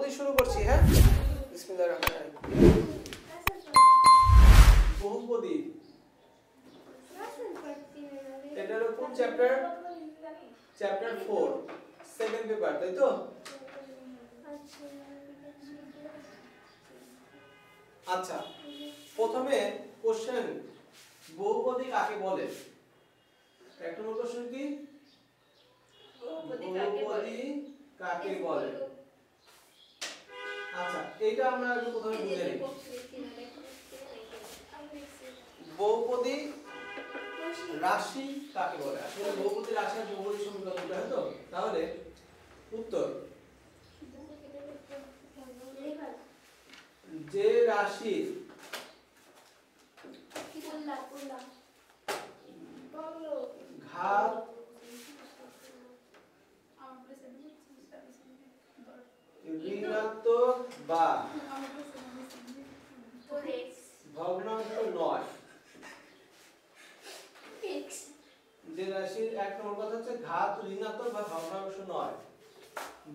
বহুপদী শুরু করছি। হ্যাঁ, বিসমিল্লাহির রহমানির রহিম। বহুপদী এটা হলো কোন চ্যাপ্টার? চ্যাপ্টার 4 সেকেন্ড পেপার, তাই তো? আচ্ছা, প্রথমে কোশ্চেন, বহুপদী কাকে বলে? এক নম্বর কোশ্চেন কি? বহুপদী কাকে বলে? আচ্ছা, এইটা আমরা আগে প্রথমে বুঝে নিই। বহুপদী রাশি কাকে বলে? আসলে বহুপদী রাশি আর বহুপদী সমীকরণ দুটো, হয় তো? তাহলে উত্তর, যে রাশি ঘাত ঋণাত্মক বা ভগ্নাংশ নয়, যে রাশির এক নম্বর কথা হচ্ছে ঘাত ঋণাত্মক বা ভগ্নাংশ নয়।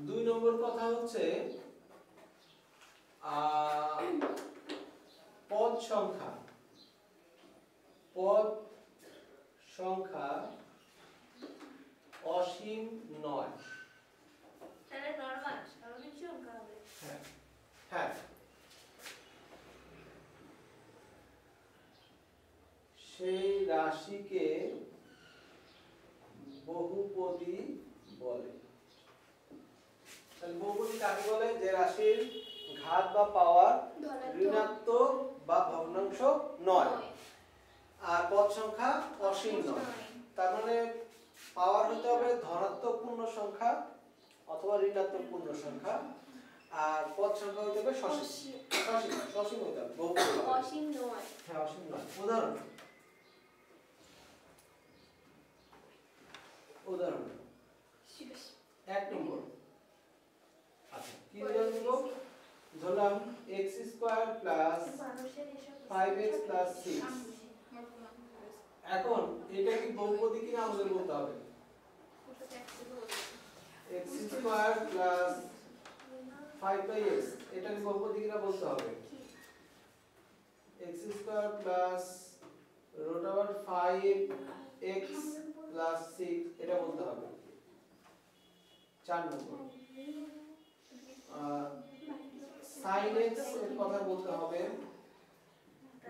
দুই নম্বর কথা হচ্ছে পদ সংখ্যা অসীম নয়। হ্যাঁ, সেই রাশিকে বহুপদী বলে। তাহলে বহুপদী কাকে বলে? যে রাশির ঘাত বা পাওয়ার ঋণাত্মক বা ভগ্নাংশ নয় আর পদ সংখ্যা অসীম নয়। তার মানে পাওয়ার হতে হবে ধনাত্মক পূর্ণ সংখ্যা অথবা ঋণাত্মক পূর্ণ সংখ্যা, আর পদ সংখ্যা হতে হবে সসীম হতে হবে, বহুপদী অসীম নয়। হ্যাঁ, অসীম নয়। উদাহরণ এক নম্বর। আচ্ছা, কি উদাহরণ দেব? ধরলাম x² + 5x + 6। এখন এটা কি বহুপদী কিনা আমাদের বলতে হবে। x² + 5x এটা কি বহুপদী কিনা বলতে হবে। x² + √5x + 6 এটা বলতে হবে। 4 নম্বর sin x এর কথা বলতে হবে,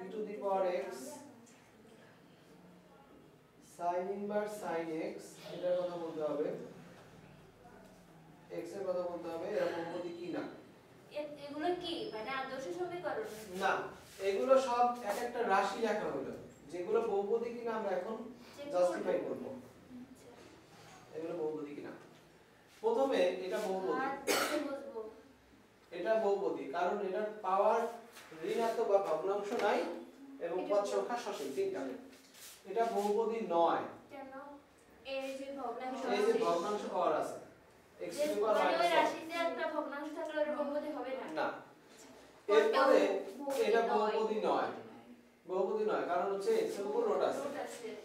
e⁻x sin inverse sin x এটার কথা বলতে হবে, x এর কথা বলতে হবে। এরা বহুপদী কি না? এগুলো কি মানে আদর্শ সমীকরণ না, এগুলো সব এক একটা রাশি লেখা হলো, যেগুলো বহুপদী কিনা আমরা এখন জাস্টিফাই করব। এগুলো বহুপদী কিনা। প্রথমে এটা বহুপদী, এটা বহুপদী কারণ এটার পাওয়ার ঋণাত্মক বা ভগ্নাংশ নাই এবং পদ সংখ্যা সসীম, তিনটা। এটা বহুপদী নয় কেন? এই যে ভগ্নাংশ পাওয়ার আছে x যে মানে রাশিতে একটা ভগ্নাংশ থাকলে ওর বহুপদী হবে না। না, এরপরে এটা বহুপদী নয়। বহুপদী নয় কারণ হচ্ছে x এর উপর রোট আছে।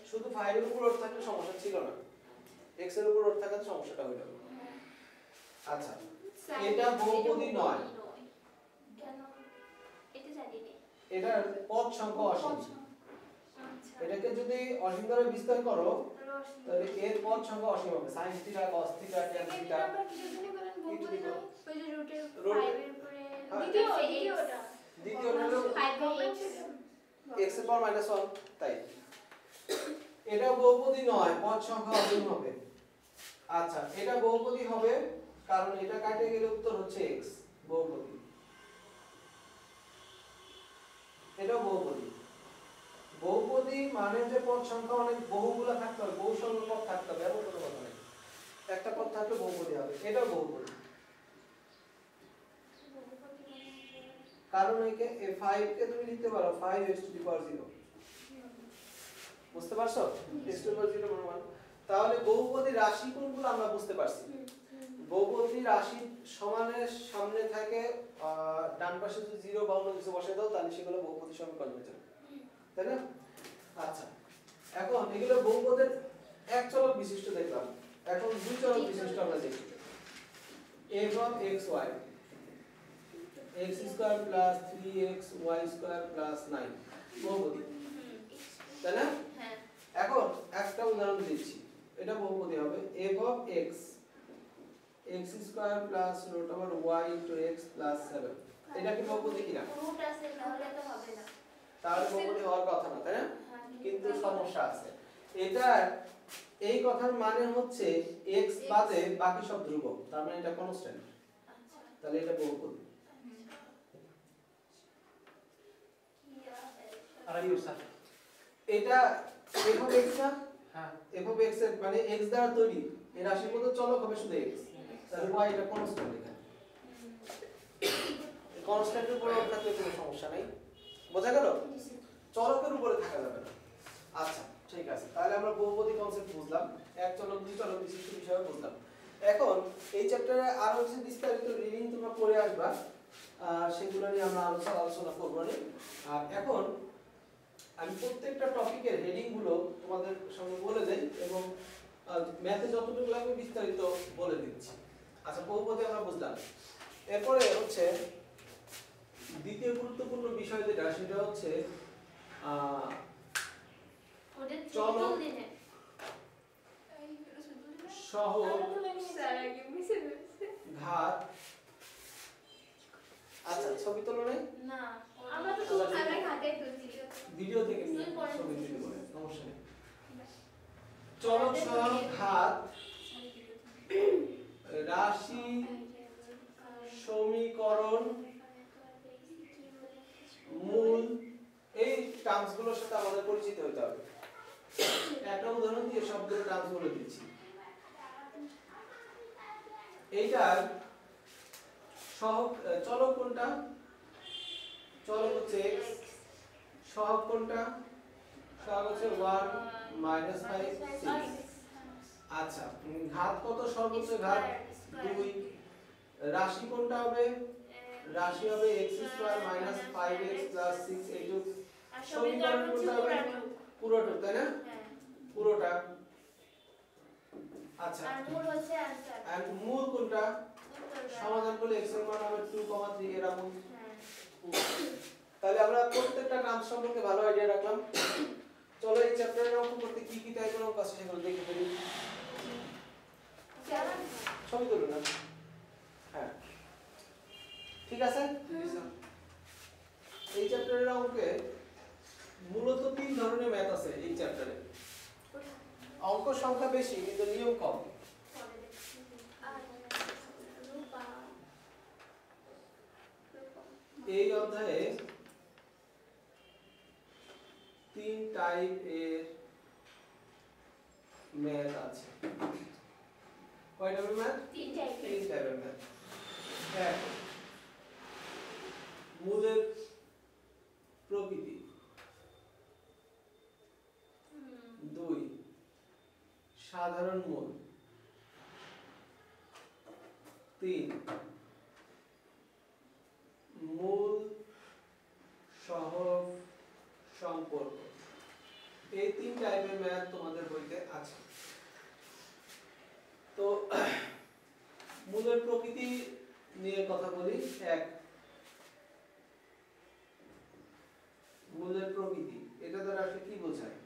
শুধু 5 এর উপর রোট থাকলে সমস্যা ছিল না, x এর উপর রোট থাকাতে সমস্যাটা হইল। আচ্ছা, এটা বহুপদী নয় কেন? এটা জানি না। এটার পদ সংখ্যা অসীম। এটাকে যদি অসীম দ্বারা বিস্তার করো তাহলে এর পদ সংখ্যা অসীম হবে। sin θ cos θ tan θ আমরা কি জন্য করেন বহুপদী নয়? ওই যে √5 এর উপরে দ্বিতীয়টা হলো 5x x এর পাওয়ার -1, তাই এটা বহুপদী নয়, পদ সংখ্যা অসীম হবে। আচ্ছা, এটা বহুপদী হবে কারণ এটা কাটে গেলে উত্তর হচ্ছে x, বহুপদী। এটা বহুপদী। বহুপদী মানে যে পদ সংখ্যা অনেক বহুগুলো থাকতে হবে, বহু সংখ্যক পদ থাকতে হবে, এমন কোনো কথা নেই। একটা পদ থাকলে বহুপদী হবে, এটা বহুপদী। কারণ একে 5 কে তুমি লিখতে পারো 5x⁴, বুঝতে পারছো? x⁴ মান। তাহলে বহুপদী রাশি কোনগুলো আমরা বুঝতে পারছি। বহুপদী রাশি সমানের সামনে থাকে ডান পাশে যদি 0 বা অন্য কিছু বসিয়ে দাও তাহলে সেগুলো বহুপদী সমীকরণ হয়ে যাবে, তাই না? আচ্ছা, এখন এগুলো বহুপদের এক চলক বিশিষ্ট দেখলাম, এখন দুই চলক বিশিষ্ট আমরা দেখি। f of xy x square plus 3x y square plus 9 বহুপদী, তাই না? হ্যাঁ এখন একটা উদাহরণ দিচ্ছি, এটা বহুপদী হবে f of x x square plus root over y into x plus 7, এটা কি বহুপদী কিনা? রুট আছে তাহলে তো হবে না। তাহলে বহুপদী হওয়ার কথা না, তাই না? হ্যাঁ, কিন্তু সমস্যা আছে। এটা এই কথার মানে হচ্ছে x বাদে বাকি সব ধ্রুবক, তার মানে এটা কনস্ট্যান্ট, আচ্ছা তাহলে এটা বহুপদী। আর ইউ স্যার এটা f of x না, হ্যাঁ f of x এর মানে x দ্বারা তৈরি এই রাশির মধ্যে চলক হবে শুধু x, তাহলে y এটা কনস্ট্যান্ট, এখানে কনস্ট্যান্টের উপরে থাকলে কোনো সমস্যা নাই, বোঝা গেল? চলকের উপরে থাকা যাবে না। আচ্ছা ঠিক আছে, তাহলে আমরা বহুপদী কনসেপ্ট বুঝলাম, এক চলক দুই চলক বিশিষ্ট বিষয় বুঝলাম। এখন এই চ্যাপ্টারে আরো কিছু বিস্তারিত রিডিং তোমরা পড়ে আসবা, সেগুলো নিয়ে আমরা আলোচনা করবো না। আর এখন আমি প্রত্যেকটা টপিকের হেডিং গুলো তোমাদের সঙ্গে বলে দেই এবং ম্যাথে যতটুকু লাগবে বিস্তারিত বলে দিচ্ছি। আচ্ছা বহুপদী আমরা বুঝলাম, এরপরে হচ্ছে দ্বিতীয় গুরুত্বপূর্ণ বিষয় যেটা সেটা হচ্ছে ওদের চলো। চলো দিনে সহগ স্যার আগে মিশে গেছে ঘাত। আচ্ছা ছবি তোলো নাই, না আমরা তো খুব আমরা খাতায় তুলছি ভিডিও থেকে নিয়ে তুই পরে ছবি তুলছিস। তুলে বলে সমস্যা নেই। চলক সহগ ঘাত রাশি সমীকরণ মূল, এই টার্মস গুলোর সাথে আমাদের পরিচিত হতে হবে। একটা উদাহরণ দিয়ে সবগুলো টার্মস বলে দিচ্ছি। এইটার সহগ চলক কোনটা? চলক হচ্ছে x, সহগ কোনটা? সহগ হচ্ছে 1 -5 6। আচ্ছা ঘাত কত? সর্বোচ্চ ঘাত 2। রাশি কোনটা হবে? রাশি হবে x square minus 5x plus 6 এইটুক। সমীকরণ কোনটা হবে? পুরোটা, তাই না? হ্যাঁ পুরোটা। আচ্ছা আর মূল হচ্ছে आंसर আর মূল কোনটা? সমাধান করলে x এর মান হবে 2,3 এর মূল। হ্যাঁ তাহলে আমরা প্রত্যেকটা টার্ম সম্পর্কে ভালো আইডিয়া রাখলাম। চলো এই চ্যাপ্টারের অঙ্ক করতে কি কি টাইপের অঙ্ক আছে সেগুলো দেখে ফেলি। ছবি তুলুন না, হ্যাঁ ঠিক আছে। এই চ্যাপ্টারের অঙ্কে মূলত 3 ধরনের ম্যাথ আছে এই চ্যাপ্টারে। অঙ্ক সংখ্যা বেশি কিন্তু নিয়ম কম। এই অধ্যায়ে 3 টাইপ এর ম্যাথ আছে। কয় টাইপের ম্যাথ? 3 টাইপের ম্যাথ। এক, মূলের প্রকৃতি। 2, সাধারণ মূল। 3, মূল সহগ সম্পর্ক। এই 3 টাইপের ম্যাথ তোমাদের বইতে আছে। তো মূলের প্রকৃতি নিয়ে কথা বলি। এক, মূলের প্রকৃতি এটা দ্বারা আসলে কি বোঝায়?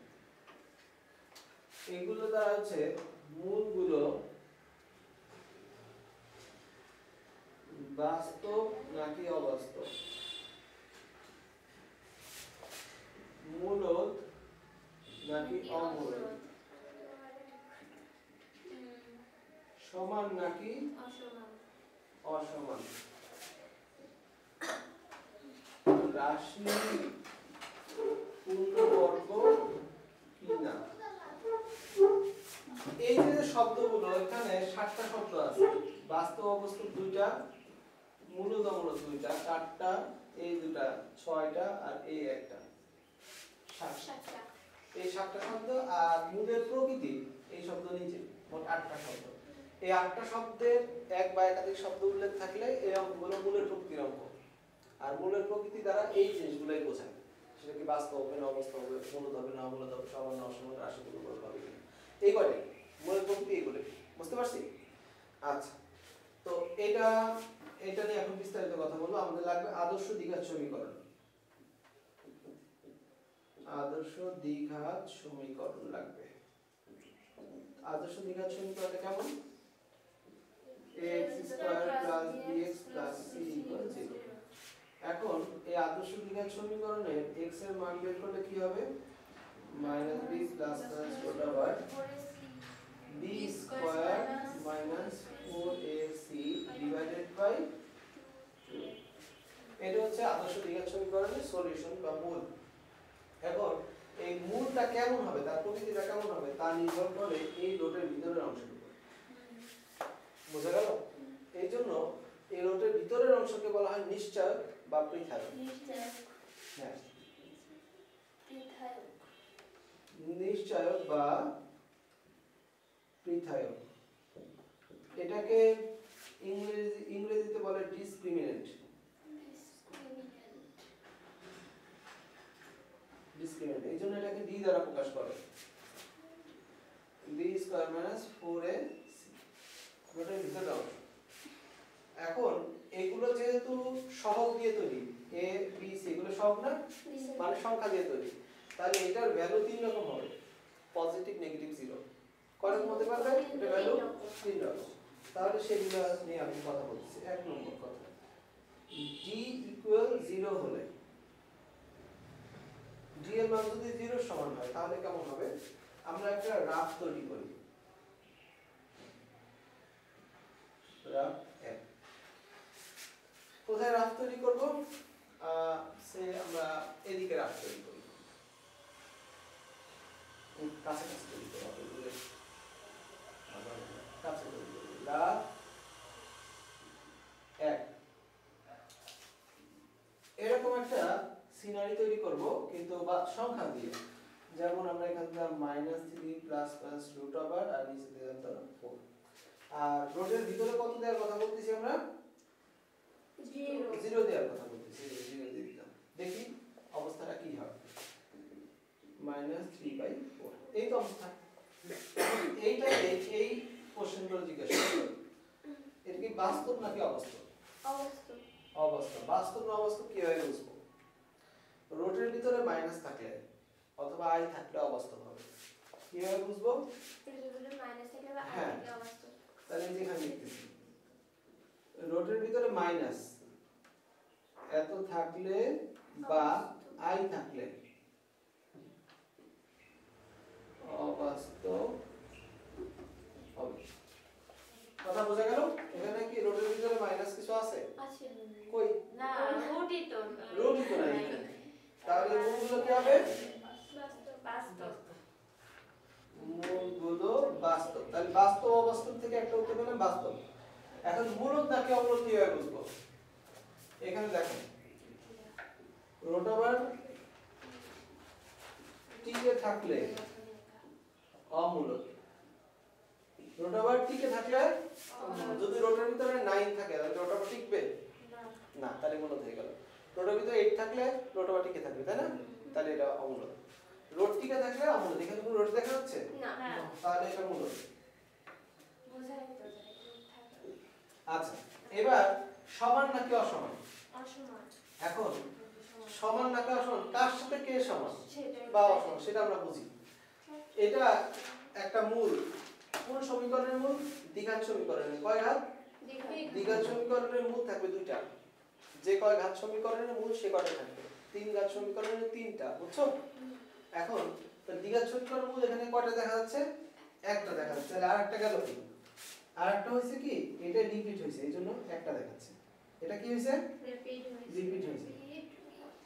এগুলো দ্বারা হচ্ছে মূলগুলো বাস্তব নাকি অবাস্তব, মূলদ নাকি অমূলদ, সমান নাকি অসমান, রাশি পূর্ণবর্গ কি না। এই যে শব্দগুলো এখানে 7টা শব্দ আছে, বাস্তব অবাস্তব 2টা, মূলদ অমূলদ 2টা, 4টা, এই 2টা, 6টা আর এই একটা, 7টা। এই 7টা শব্দ আর মূলের প্রকৃতি এই শব্দ নিচে মোট 8টা শব্দ। এই 8টা শব্দের এক বা একাধিক শব্দ উল্লেখ থাকলে এই অঙ্কগুলো মূলের প্রকৃতির অঙ্ক। আর মূলের প্রকৃতি দ্বারা এই জিনিসগুলোই বোঝায়, সেটা কি বাস্তব হবে না অবাস্তব হবে, মূলদ হবে না অমূলদ হবে, সমান না অসমান, রাশি পূর্ণবর্গ হবে কিনা, এই কয়টাই মূলের প্রকৃতি। এইগুলো বুঝতে পারছি? আচ্ছা তো এটা এটা নিয়ে এখন বিস্তারিত কথা বলবো। আমাদের লাগবে আদর্শ দ্বিঘাত সমীকরণ। আদর্শ দ্বিঘাত সমীকরণ লাগবে। আদর্শ দ্বিঘাত সমীকরণটা কেমন? x² + bx + c = 0। এখন এই আদর্শ দ্বিঘাত সমীকরণের x এর মান বের করলে কি হবে? -b ++ b² - 4ac/2। এটা হচ্ছে আদর্শ দ্বিঘাত সমীকরণের সলিউশন বা মূল। এখন এই মূলটা কেমন হবে, তার প্রকৃতিটা কেমন হবে, তা নির্ভর করে এই ডটের ভিতরের অংশের উপর। বুঝা গেল? এই জন্য এই ডটের ভিতরের অংশকে বলা হয় নিশ্চয়ক বা পৃথায়ক। হ্যাঁ, নিশ্চয়ক বা পৃথায়ক। এটাকে ইংরেজিতে বলে ডিসক্রিমিনেন্ট। ডিসক্রিমিনেন্ট, এই জন্য এটাকে ডি দ্বারা প্রকাশ করে। b² - 4ac ডটের ভিতরের অংশ। এখন এগুলো যেহেতু সহগ দিয়ে তৈরি, a b c এগুলো সহগ না, মানে সংখ্যা দিয়ে তৈরি, তাহলে এটার ভ্যালু তিন রকম হবে, পজিটিভ, নেগেটিভ, জিরো। কয় রকম হতে পারবে? এটা ভ্যালু তিন রকম। তাহলে সেগুলো নিয়ে আমি কথা বলছি। এক নম্বর কথা, d = 0 হলে, d এর মান যদি 0 এর সমান হয় তাহলে কেমন হবে? আমরা একটা রাফ তৈরি করি। রাফ এক। কোথায় রাফ তৈরি করব? সে আমরা এদিকে রাফ তৈরি করি, কাছাকাছি তৈরি করব, কাছে তৈরি করব। রাফ এক। এরকম একটা সিনারি তৈরি করব, কিন্তু বা সংখ্যা দিয়ে। যেমন আমরা এখানে দিলাম -3 + √, আর নিচে দিলাম 4। আর রোডের ভিতরে কত দেওয়ার কথা বলতেছি আমরা? 0 দেওয়ার কথা বলতেছি। 0 দিয়ে দিলাম, দেখি অবস্থাটা কি হয়। -3/4, এই তো অবস্থা। এইটাকে এই কোশ্চেনগুলো জিজ্ঞাসা করবে, এটা কি বাস্তব নাকি অবাস্তব? অবাস্তব। অবাস্তব। বাস্তব না অবাস্তব কিভাবে বুঝবো? রোডের ভিতরে মাইনাস থাকলে অথবা আই থাকলে অবাস্তব হবে। কিভাবে বুঝবো? হ্যাঁ, তাহলে যেখানে লিখতেছি রোডের ভিতরে মাইনাস এত থাকলে বা আই থাকলে অবাস্তব হবে। কথা বোঝা গেল? এখানে কি রোডের ভিতরে মাইনাস কিছু আছে? আছে। কই? না, রুটই তো নাই। তাহলে মূলগুলো কি হবে? বাস্তব। মূলগুলো বাস্তব। তাহলে বাস্তব অবাস্তব থেকে একটা উত্তর পেলাম বাস্তব। এখন মূলদ নাকি অমূলদ কিভাবে বুঝবো? এখানে দেখো, রোটাবার টিকে থাকলে অমূলদ, রোটাবার টিকে থাকলে, যদি রোটার ভিতরে 9 থাকে তাহলে রোটাবার টিকবে না, তাহলে মূলদ হয়ে গেল। রোটার ভিতরে 8 থাকলে রোটাবার টিকে থাকবে, তাই না? তাহলে এটা অমূলদ। রোড টিকে থাকলে অমূলদ। এখানে কোনো রোড দেখা যাচ্ছে না, তাহলে এটা মূলদ। বোঝাই তো যায়। আচ্ছা, এবার সমান নাকি অসমান? অসমান। এখন সমান নাকি অসমান, কার সাথে কে সমান বা অসমান সেটা আমরা বুঝি। এটা একটা মূল, কোন সমীকরণের মূল? দ্বিঘাত সমীকরণের। কয় ঘাত? দ্বিঘাত সমীকরণের মূল থাকবে দুইটা। যে কয় ঘাত সমীকরণের মূল সে কয়টা থাকবে? 3 ঘাত সমীকরণের 3টা, বুঝছো? এখন দ্বিঘাত সমীকরণের মূল এখানে কয়টা দেখা যাচ্ছে? একটা দেখা যাচ্ছে। তাহলে আরেকটা গেল কি? আরেকটা হইছে কি? এটা রিপিট হইছে, এইজন্য একটা দেখাচ্ছে। এটা কি হইছে? রিপিট হইছে।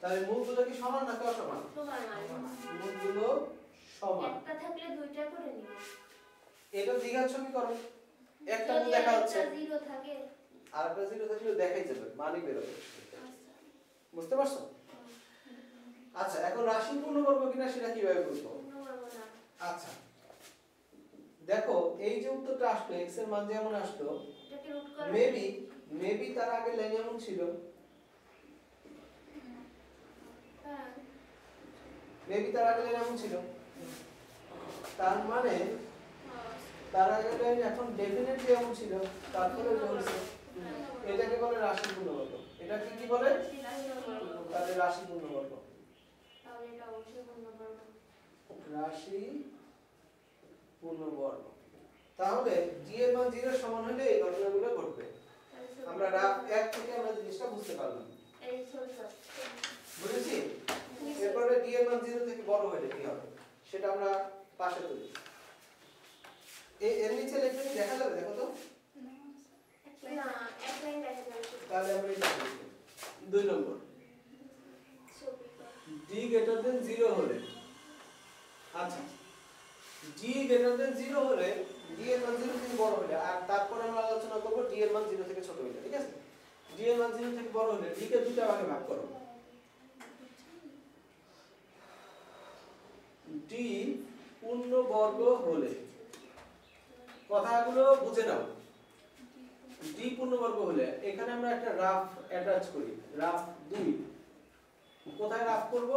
তাহলে মূলগুলো কি সমান নাকি অসমান? সমান। মূলগুলো সমান। একটা থাকলে দুইটা করে নিব। এটা দ্বিঘাত সমীকরণ। একটা মূল দেখা যাচ্ছে, যদি একটা 0 থাকে আর একটা 0 থাকলে দেখাই যাবে, মানে বের হবে। বুঝতে পারছো? আচ্ছা, এখন রাশি পূর্ণ করব কিনা সেটা কিভাবে বুঝবো? আচ্ছা, দেখো এই যে উত্তরটা আসলো, x এর মান যেমন আসলো, এটাকে রুট করে মেবি তার আগে লাইন এমন ছিল, হ্যাঁ, মেবি তার আগে লাইন এমন ছিল, তার মানে তার আগে লাইন এখন ডেফিনেটলি এমন ছিল, তারপরে এটা হচ্ছে এটাকে বলে রাশি পূর্ণবর্গ। এটা কি বলে? তাহলে রাশি পূর্ণবর্গ। তাহলে এটা অবশ্যই পূর্ণবর্গ। রাশি পূর্ণবর্গ। তাহলে d এর মান 0 এর সমান হলে এই ঘটনাগুলো ঘটবে। আমরা রাফ 1 থেকে আমরা জিনিসটা বুঝতে পারলাম। এই ছোট বুঝেছি? এরপরে d এর মান 0 থেকে বড় হলে কি হবে সেটা আমরা পাশে তুলি। এর নিচে লিখলে কি দেখা যাবে? দেখো তো। না এক লাইন দেখা যাবে। তাহলে আমরা এটা লিখব। 2 নম্বর d greater than 0 হলে, আচ্ছা d greater than 0 হলে d এর মান 0 থেকে বড় হলে, আর তারপরে আমরা আলোচনা করব d এর মান 0 থেকে ছোট হলে, ঠিক আছে? d এর মান 0 থেকে বড় হলে d কে দুইটা ভাগে ভাগ করো। d পূর্ণবর্গ হলে, কথাগুলো বুঝে নাও। d পূর্ণবর্গ হলে এখানে আমরা একটা রাফ অ্যাটাচ করি, রাফ 2। কোথায় রাফ করব?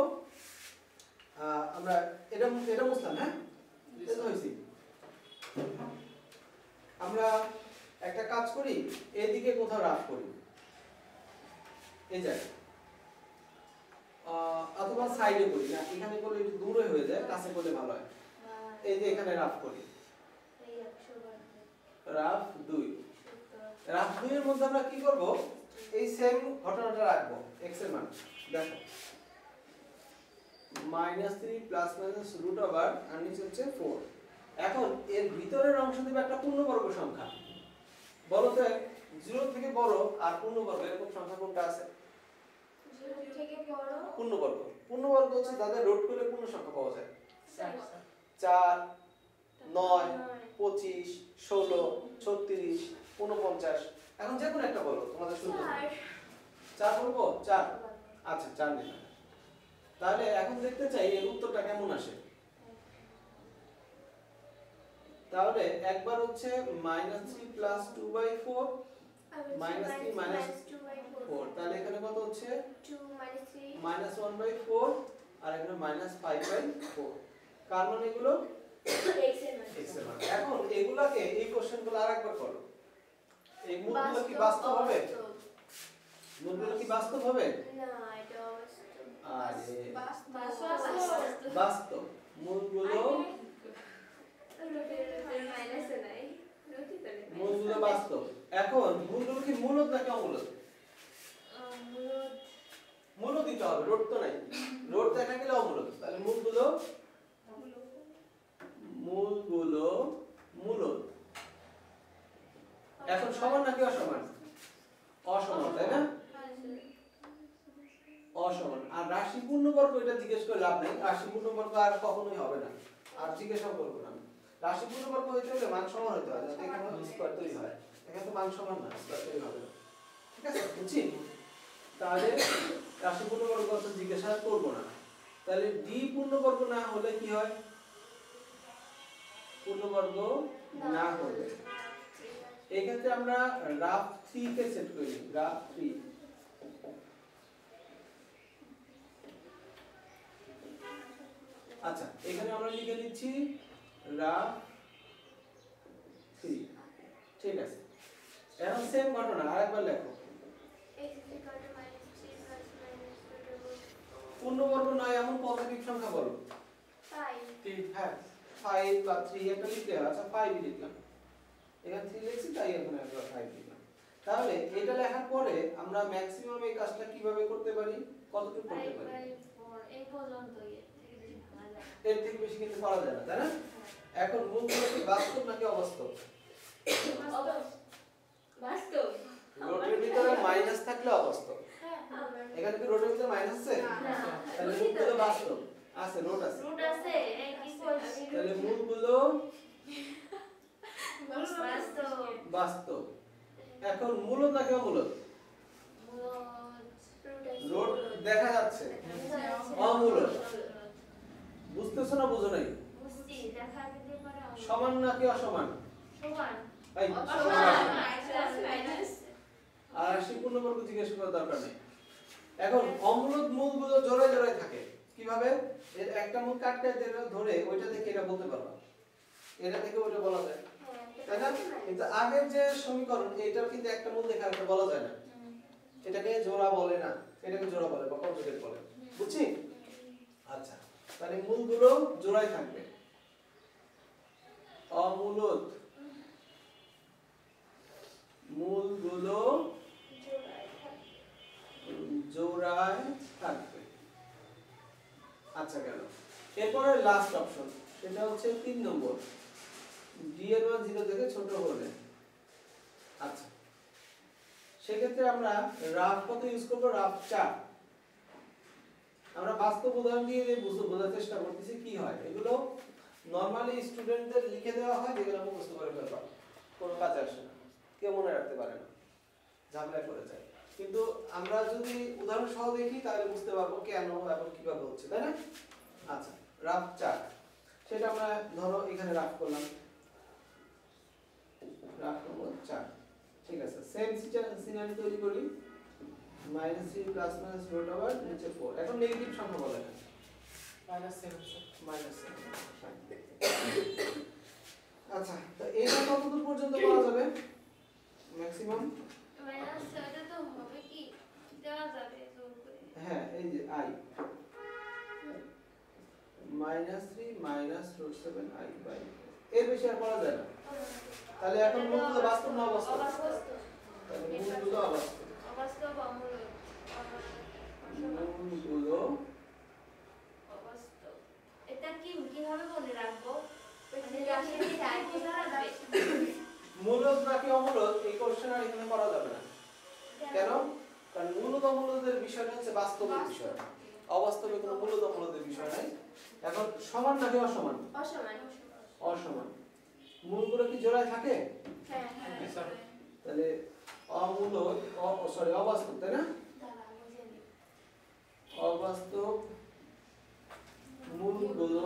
আমরা এটা মুছলাম, হ্যাঁ এটা হইছে। আমরা একটা কাজ করি, এদিকে কোথাও রাফ করি, এই জায়গায়, অথবা সাইডে করি না, এখানে করলে একটু দূরে হয়ে যায়, কাছে করলে ভালো হয়। এই যে এখানে রাফ করি, রাফ 2। রাফ 2 এর মধ্যে আমরা কি করব? এই সেম ঘটনাটা রাখবো, x এর মান দেখো -3 প্লাস মাইনাস রুট ওভার আর নিচে হচ্ছে 4। এখন এর ভিতরের অংশ দেবে একটা পূর্ণবর্গ সংখ্যা। বলো তো 0 থেকে বড় আর পূর্ণবর্গ এরকম সংখ্যা কোনটা আছে? 0 থেকে বড় পূর্ণবর্গ। পূর্ণবর্গ হচ্ছে তাদের রুট করলে পূর্ণ সংখ্যা পাওয়া যায়। 4 9 25 16 36 49। এখন যে কোনো একটা বলো, তোমাদের শুরু করো। 4 বলবো? 4। আচ্ছা 4 নিলাম। তাহলে এখন দেখতে চাই এর উত্তরটা কেমন আসে। তাহলে একবার হচ্ছে -3 প্লাস 2/4 -3 -4, তাহলে এখানে কত হচ্ছে 2 -3 -1/4 আর এখানে -5/4। কার মান এগুলো? x এর মান। x এর মান। এখন এগুলাকে এই কোশ্চেনগুলো আরেকবার করো। এই মূলগুলো কি বাস্তব হবে? মূলগুলো কি বাস্তব হবে? না এটা অবাস্তব। আরে বাস্তব। বাস্তব মূলগুলো, মূলগুলো বাস্তব। এখন মূলগুলো কি মূলত নাকি অমূলত? মূলত দিতে হবে, রোড তো নাই, রোড দেখা গেলে অমূলত। তাহলে মূলগুলো মূলত। এখন সমান নাকি অসমান? অসমান, তাই না? অসমান। আর রাশি পূর্ণবর্গ এটা জিজ্ঞেস করে লাভ নেই, রাশি পূর্ণবর্গ আর কখনোই হবে না, আর জিজ্ঞাসা করবো না। রাশি পূর্ণবর্গ হইতে হলে মান সমান হতে হয়, যাতে এখানে স্কয়ার তৈরি হয়। এখানে তো মান সমান না, স্কয়ার তৈরি হবে না, ঠিক আছে? বুঝছি? তাহলে রাশি পূর্ণবর্গ কত জিজ্ঞাসা করবো না। তাহলে d পূর্ণবর্গ না হলে কি হয়? পূর্ণবর্গ না হলে এই ক্ষেত্রে আমরা রাফ 3 কে সেট করি, রাফ 3। আচ্ছা এখানে আমরা লিখে দিচ্ছি রাফ 3, ঠিক আছে? এখন সেম ঘটনা আরেকবার লেখো। পূর্ণবর্গ নয় এমন পজিটিভ সংখ্যা বলো। 5 হ্যাঁ 5 বা 3 একটা লিখলে, আচ্ছা 5 লিখলাম, এখানে 3 লিখছি তাই এখানে আমরা 5 লিখলাম। তাহলে এটা লেখার পরে আমরা ম্যাক্সিমাম এই কাজটা কিভাবে করতে পারি, কতটুকু করতে পারি? এই পর্যন্ত এর থেকে বেশি কিন্তু করা যায় না, তাই না? এখন মূলগুলো কি বাস্তব নাকি অবাস্তব? বাস্তব। রোটের ভিতরে মাইনাস থাকলে অবাস্তব। এখানে কি রোটের ভিতরে মাইনাস আছে? তাহলে মূলগুলো বাস্তব আছে, রোট আছে, রুট আছে, তাহলে মূলগুলো বাস্তব। বাস্তব। এখন মূলত নাকি অমূলত? রোট দেখা যাচ্ছে, অমূলত। বুঝতেছো না বুঝো নাই? বুঝছি, দেখা দিতে পারে। সমান নাকি অসমান? সমান। এই অসমান। মাইনাস। আর রাশি পূর্ণবর্গ জিজ্ঞেস করার দরকার নেই। এখন অমূলত মূলগুলো জোড়ায় জোড়ায় থাকে কিভাবে? এর একটা মূল কাটতে ধরে ওইটা থেকে এটা বলতে পারবা, এটা থেকে ওইটা বলা যায়। হ্যাঁ, তাই না? কিন্তু আগের যে সমীকরণ এটার কিন্তু একটা মূল রেখা একটা বলা যায় না, এটাকে জোড়া বলে না, এটাকে জোড়া বলে বা কনজুগেট বলে, বুঝছি? আচ্ছা, তাহলে মূলগুলো জোড়ায় থাকবে, অমূলত মূলগুলো জোড়ায় থাকবে। আচ্ছা গেল। এরপরে লাস্ট অপশন, সেটা হচ্ছে 3 নম্বর, ডি এর মান 0 থেকে ছোট হলে। আচ্ছা, সেক্ষেত্রে আমরা রাফ কত ইউজ করব? রাফ 4। আমরা বাস্তব উদাহরণ দিয়ে বোঝার চেষ্টা করতেছি কি হয়। এগুলো নরমালি স্টুডেন্টদের লিখে দেওয়া হয়, যেগুলো মুখস্থ করে ফেলবা, কোনো কাজে আসে না, কেউ মনে রাখতে পারে না, ঝামেলায় পড়ে যায়। কিন্তু আমরা যদি উদাহরণ সহ দেখি তাহলে বুঝতে পারবো কেন এবং কিভাবে হচ্ছে, তাই না? আচ্ছা, রাফ 4, সেটা আমরা ধরো এখানে রাফ করলাম, রাফ নম্বর 4। ঠিক আছে, সেম সিনারি তৈরি করি, -3 প্লাস মাইনাস রুট ওভার নিচে 4। এখন নেগেটিভ সংখ্যা বলে না, -7। আচ্ছা, তো এটা কতদূর পর্যন্ত করা যাবে ম্যাক্সিমাম? -7 তো হবে কি দেওয়া যাবে জোর করে। হ্যাঁ, এই যে i -3 minus root 7 i by, এর বেশি আর করা যায় না। তাহলে এখন মূলগুলো বাস্তব না অবাস্তব? তাহলে মূলগুলো অবাস্তব, অবাস্তব অমূলক, মূলগুলো অবাস্তব। এটা কিভাবে মনে রাখবো? মানে রাশির টাইপ বোঝা যাবে। মূলদ নাকি অমূলদ এই কোশ্চেন আর এখানে করা যাবে না। কেন? কারণ মূলদ অমূলদের বিষয়টা হচ্ছে বাস্তবের বিষয়, অবাস্তবে কোনো মূলদ অমূলদের বিষয় নাই। এখন সমান নাকি অসমান? অসমান। অসমান। মূলগুলো কি জোড়ায় থাকে? হ্যাঁ হ্যাঁ। তাহলে অমূলদ অবাস্তব, তাই না? অবাস্তব মূলগুলো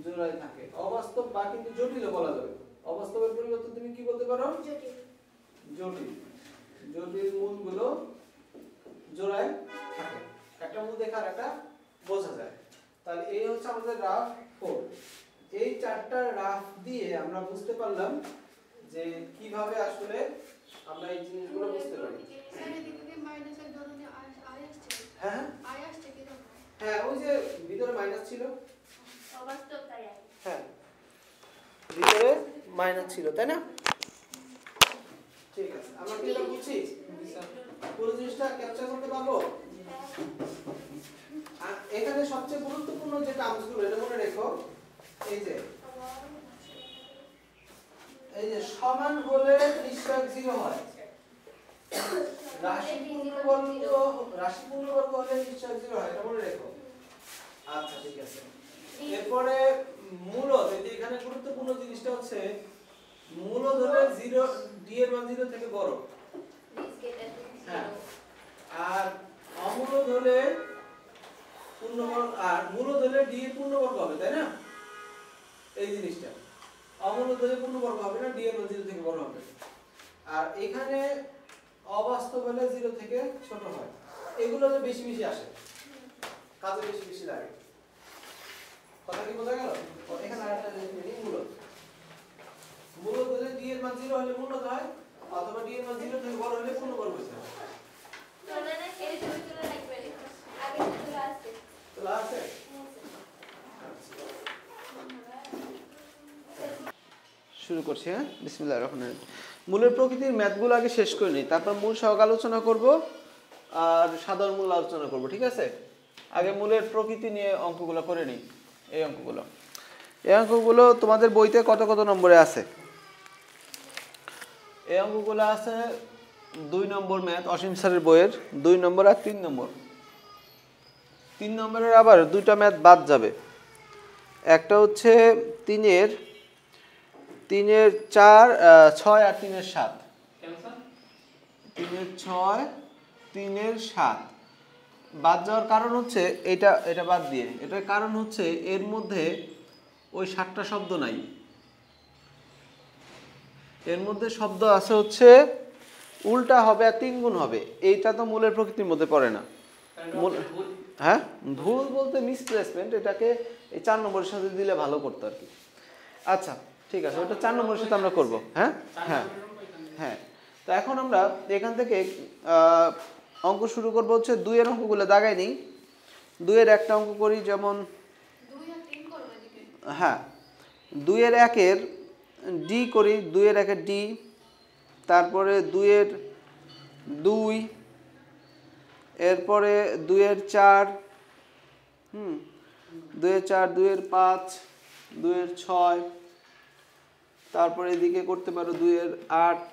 জোড়ায় থাকে। অবাস্তব বা কিন্তু জটিলও বলা যাবে। অবাস্তবের পরিবর্তে তুমি কি বলতে পারো? জটিল। জটিল মূলগুলো জোড়ায় থাকে। একটা মূল দেখার একটা বোঝা যায়। তাহলে এই হচ্ছে আমাদের রাফ 4। এই 4টা রাফ দিয়ে আমরা বুঝতে পারলাম যে কিভাবে আসলে আমরা এই জিনিসগুলো বুঝতে পারি। হ্যাঁ হ্যাঁ, ওই যে ভিতরে মাইনাস ছিল, অবাস্তব তাই। হ্যাঁ ভিতরে মাইনাস ছিল, তাই না? ঠিক আছে, আমরা কি এটা বুঝছি? পুরো জিনিসটা ক্যাপচার করতে পারবো? আর এখানে সবচেয়ে গুরুত্বপূর্ণ যে টার্মসগুলো এটা মনে রেখো, এই যে সমান হলে নিশ্চয়ক 0 হয়, রাশি পূর্ণবর্গ হলে নিশ্চয়ক 0 হয়, এটা মনে রেখো। আচ্ছা ঠিক আছে, এরপরে মূলদ, এই যে এখানে গুরুত্বপূর্ণ জিনিসটা হচ্ছে মূলদ হলে 0, d এর মান 0 থেকে বড়, হ্যাঁ, আর অমূলদ হলে পূর্ণবর্গ, আর মূলদ হলে d এর পূর্ণবর্গ হবে, তাই না? এই জিনিসটা অমূলদ হলে পূর্ণবর্গ হবে না, d এর মান 0 থেকে বড় হবে। আর এখানে অবাস্তব হলে 0 থেকে ছোট হয়। এগুলো যে বেশি বেশি আসে, কাজে বেশি বেশি লাগে। কথা কি বোঝা গেল? এখানে আরেকটা জিনিস নিই, মূলদ। মূলদ হলে d এর মান 0 হলে মূলদ হয়, অথবা d এর মান 0 থেকে বড় হলে পূর্ণবর্গ হয়ে যায়। তোলা না, এই ছবি তোলা লাগবে, আগে তোলা আছে। তোলা আছে? শুরু করছি, হ্যাঁ, বিসমিল্লাহির রহমানির রহিম। মূলের প্রকৃতির ম্যাথগুলো আগে শেষ করে নিই, তারপর মূল সহগ আলোচনা করব আর সাধারণ মূল আলোচনা করব, ঠিক আছে? আগে মূলের প্রকৃতি নিয়ে অঙ্কগুলো করে নিই। এই অঙ্কগুলো তোমাদের বইতে কত কত নম্বরে আছে? এই অঙ্কগুলো আছে 2 নম্বর ম্যাথ, অসীম স্যারের বইয়ের 2 নম্বর আর 3 নম্বর। 3 নম্বরের আবার 2টা ম্যাথ বাদ যাবে। একটা হচ্ছে 3-এর 4, 6 আর 3-এর 7। 3-এর 6, 3-এর 7 বাদ যাওয়ার কারণ হচ্ছে এটা বাদ দিয়ে, এটার কারণ হচ্ছে এর মধ্যে ওই 7টা শব্দ নাই। এর মধ্যে শব্দ আছে হচ্ছে উল্টা হবে আর 3 গুণ হবে। এইটা তো মূলের প্রকৃতির মধ্যে পড়ে না। হ্যাঁ, ভুল বলতে মিসপ্লেসমেন্ট, এটাকে এই 4 নম্বরের সাথে দিলে ভালো করতো আর কি। আচ্ছা, ঠিক আছে, ওটা 4 নম্বরের সাথে আমরা করব। হ্যাঁ হ্যাঁ হ্যাঁ। তো এখন আমরা এখান থেকে অঙ্ক শুরু করব হচ্ছে 2 এর অঙ্কগুলো দাগাই নিই। 2 এর একটা অঙ্ক করি, যেমন 2 আর 3 করব এদিকে। হ্যাঁ 2 এর 1 এর ডি করি, 2 এর 1 এর ডি, তারপরে 2 এর 2, এরপরে 2 এর 4, 2 এর 4, 2 এর 5, 2 এর 6, তারপরে এদিকে করতে পারো 2 এর 8,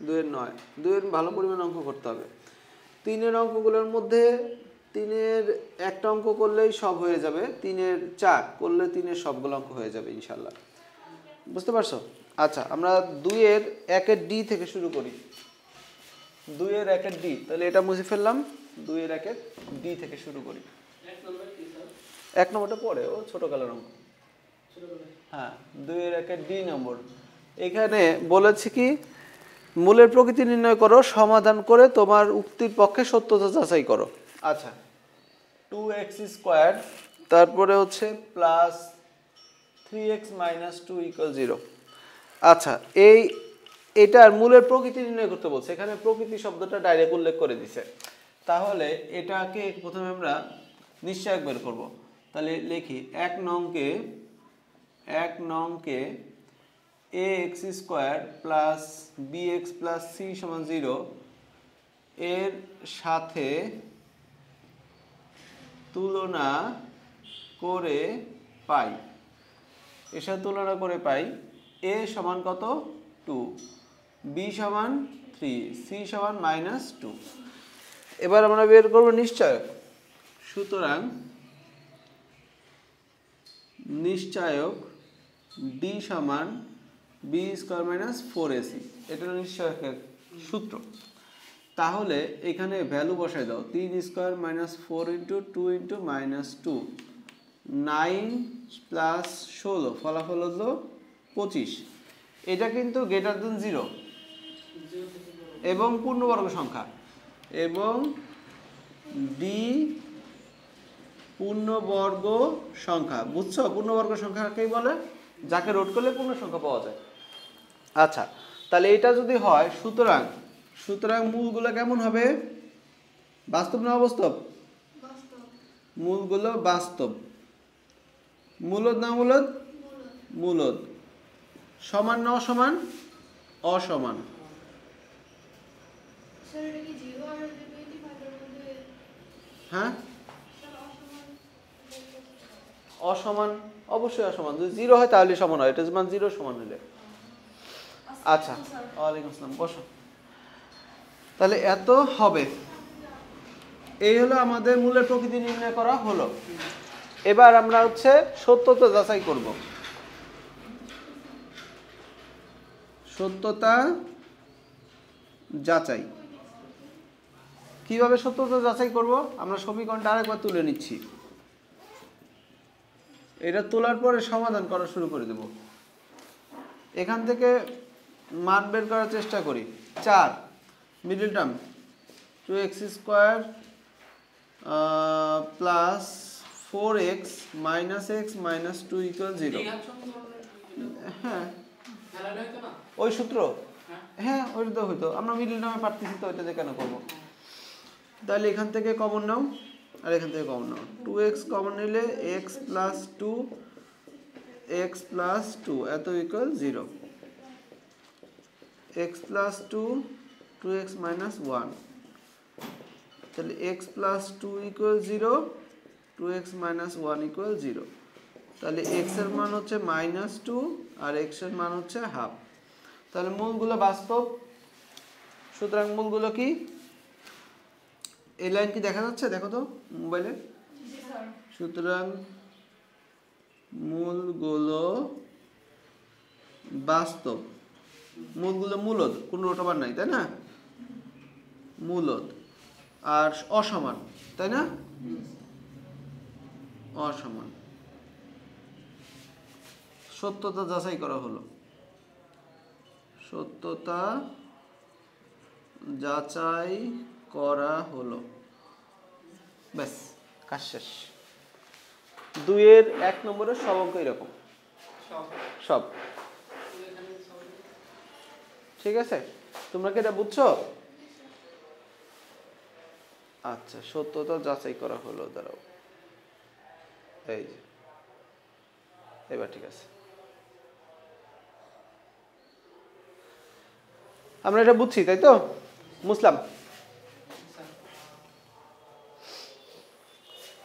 2 এর 9। 2 এর ভালো পরিমাণ অঙ্ক করতে হবে। 3 এর অঙ্কগুলোর মধ্যে 3 এর একটা অঙ্ক করলেই সব হয়ে যাবে, 3 এর 4 করলে 3 এর সবগুলো অঙ্ক হয়ে যাবে ইনশাল্লাহ। বুঝতে পারছো? আচ্ছা, আমরা 2 এর 1 এর ডি থেকে শুরু করি। 2 এর 1 এর ডি, তাহলে এটা মুছে ফেললাম। 2 এর 1 এর ডি থেকে শুরু করি। 1 নম্বরটা পরে, ও ছোট কালার অঙ্ক। হ্যাঁ 2 এর 1 এর ডি নম্বর। এখানে বলেছে কি, মূলের প্রকৃতি নির্ণয় করো, সমাধান করে তোমার উক্তির পক্ষে সত্যতা যাচাই করো। আচ্ছা, 2x স্কয়ার তারপরে হচ্ছে প্লাস 3x মাইনাস 2 ইকুয়াল 0। আচ্ছা, এটার মূলের প্রকৃতি নির্ণয় করতে বলছে। এখানে প্রকৃতি শব্দটা ডাইরেক্ট উল্লেখ করে দিছে। তাহলে এটাকে প্রথমে আমরা নিশ্চয়ক বের করব। তাহলে লিখি 1 নংকে ax square plus bx plus c সমান 0 এর সাথে তুলনা করে পাই। এর সাথে তুলনা করে পাই a সমান কত 2, b সমান 3, c সমান -2। এবার আমরা বের করব নিশ্চয়ক। সুতরাং নিশ্চয়ক d সমান b স্কয়ার মাইনাস 4ac, এটা নিশ্চয়কের সূত্র। তাহলে এখানে ভ্যালু বসাই দাও, 3 square minus 4 into 2 into -2, 9 plus 16, ফলাফল হলো 25। এটা কিন্তু গ্রেটার দেন 0 এবং পূর্ণবর্গ সংখ্যা, এবং ডি পূর্ণবর্গ সংখ্যা। বুঝছো? পূর্ণবর্গ সংখ্যাকেই বলে যাকে রোধ করলে পূর্ণ সংখ্যা পাওয়া যায়। আচ্ছা, তাহলে এটা যদি হয়, সুতরাং মূলগুলো কেমন হবে? বাস্তব না অবাস্তব? মূলগুলো বাস্তব। মূলদ না মূলদ? মূলদ। সমান না অসমান? অসমান। হ্যাঁ অসমান, অবশ্যই অসমান। যদি 0 হয় তাহলে সমান হয়, এটা সমান 0 সমান হলে। আচ্ছা, ওয়ালাইকুম আসসালাম, বসো। তাহলে এত হবে। এই হলো আমাদের মূলের প্রকৃতি নির্ণয় করা হলো। এবার আমরা হচ্ছে সত্যতা যাচাই করব। সত্যতা যাচাই কিভাবে সত্যতা যাচাই করব? আমরা সমীকরণটা আরেকবার তুলে নিচ্ছি। এটা তোলার পরে সমাধান করা শুরু করে দেব। এখান থেকে মান বের করার চেষ্টা করি। 4 middle term 2x square plus 4x minus x minus 2 equal 0। হ্যাঁ ওই সূত্র, হ্যাঁ ওইটা তো হইতো। আমরা মিডল টার্মে পারতেছি তো, ওইটাতে কেন করব? তাহলে এখান থেকে কমন নাও আর এখান থেকে কমন নাও। 2x কমন নিলে x প্লাস 2 x প্লাস 2 এত equal 0। x plus 2 2x minus 1, তাহলে x plus 2 equal 0, 2x minus 1 equal 0। তাহলে x এর মান হচ্ছে -2 আর x এর মান হচ্ছে হাফ। তাহলে মূলগুলো বাস্তব। সুতরাং মূলগুলো কি? এই লাইন কি দেখা যাচ্ছে? দেখো তো মোবাইলে। সুতরাং মূলগুলো বাস্তব। মূলগুলো মূলদ, কোনো রোটাবার নাই, তাই না? মূলদ। আর অসমান, তাই না? অসমান। সত্যতা যাচাই করা হলো। সত্যতা যাচাই করা হলো। ব্যাস, কাজ শেষ। 2 এর 1 নম্বরের সব অঙ্ক এরকম, সব। ঠিক আছে, তোমরা কি এটা বুঝছো? আচ্ছা, সত্যতা যাচাই করা হলো, দাঁড়াও, এই যে এবার ঠিক আছে। আমরা এটা বুঝছি, তাই তো? মুসলাম,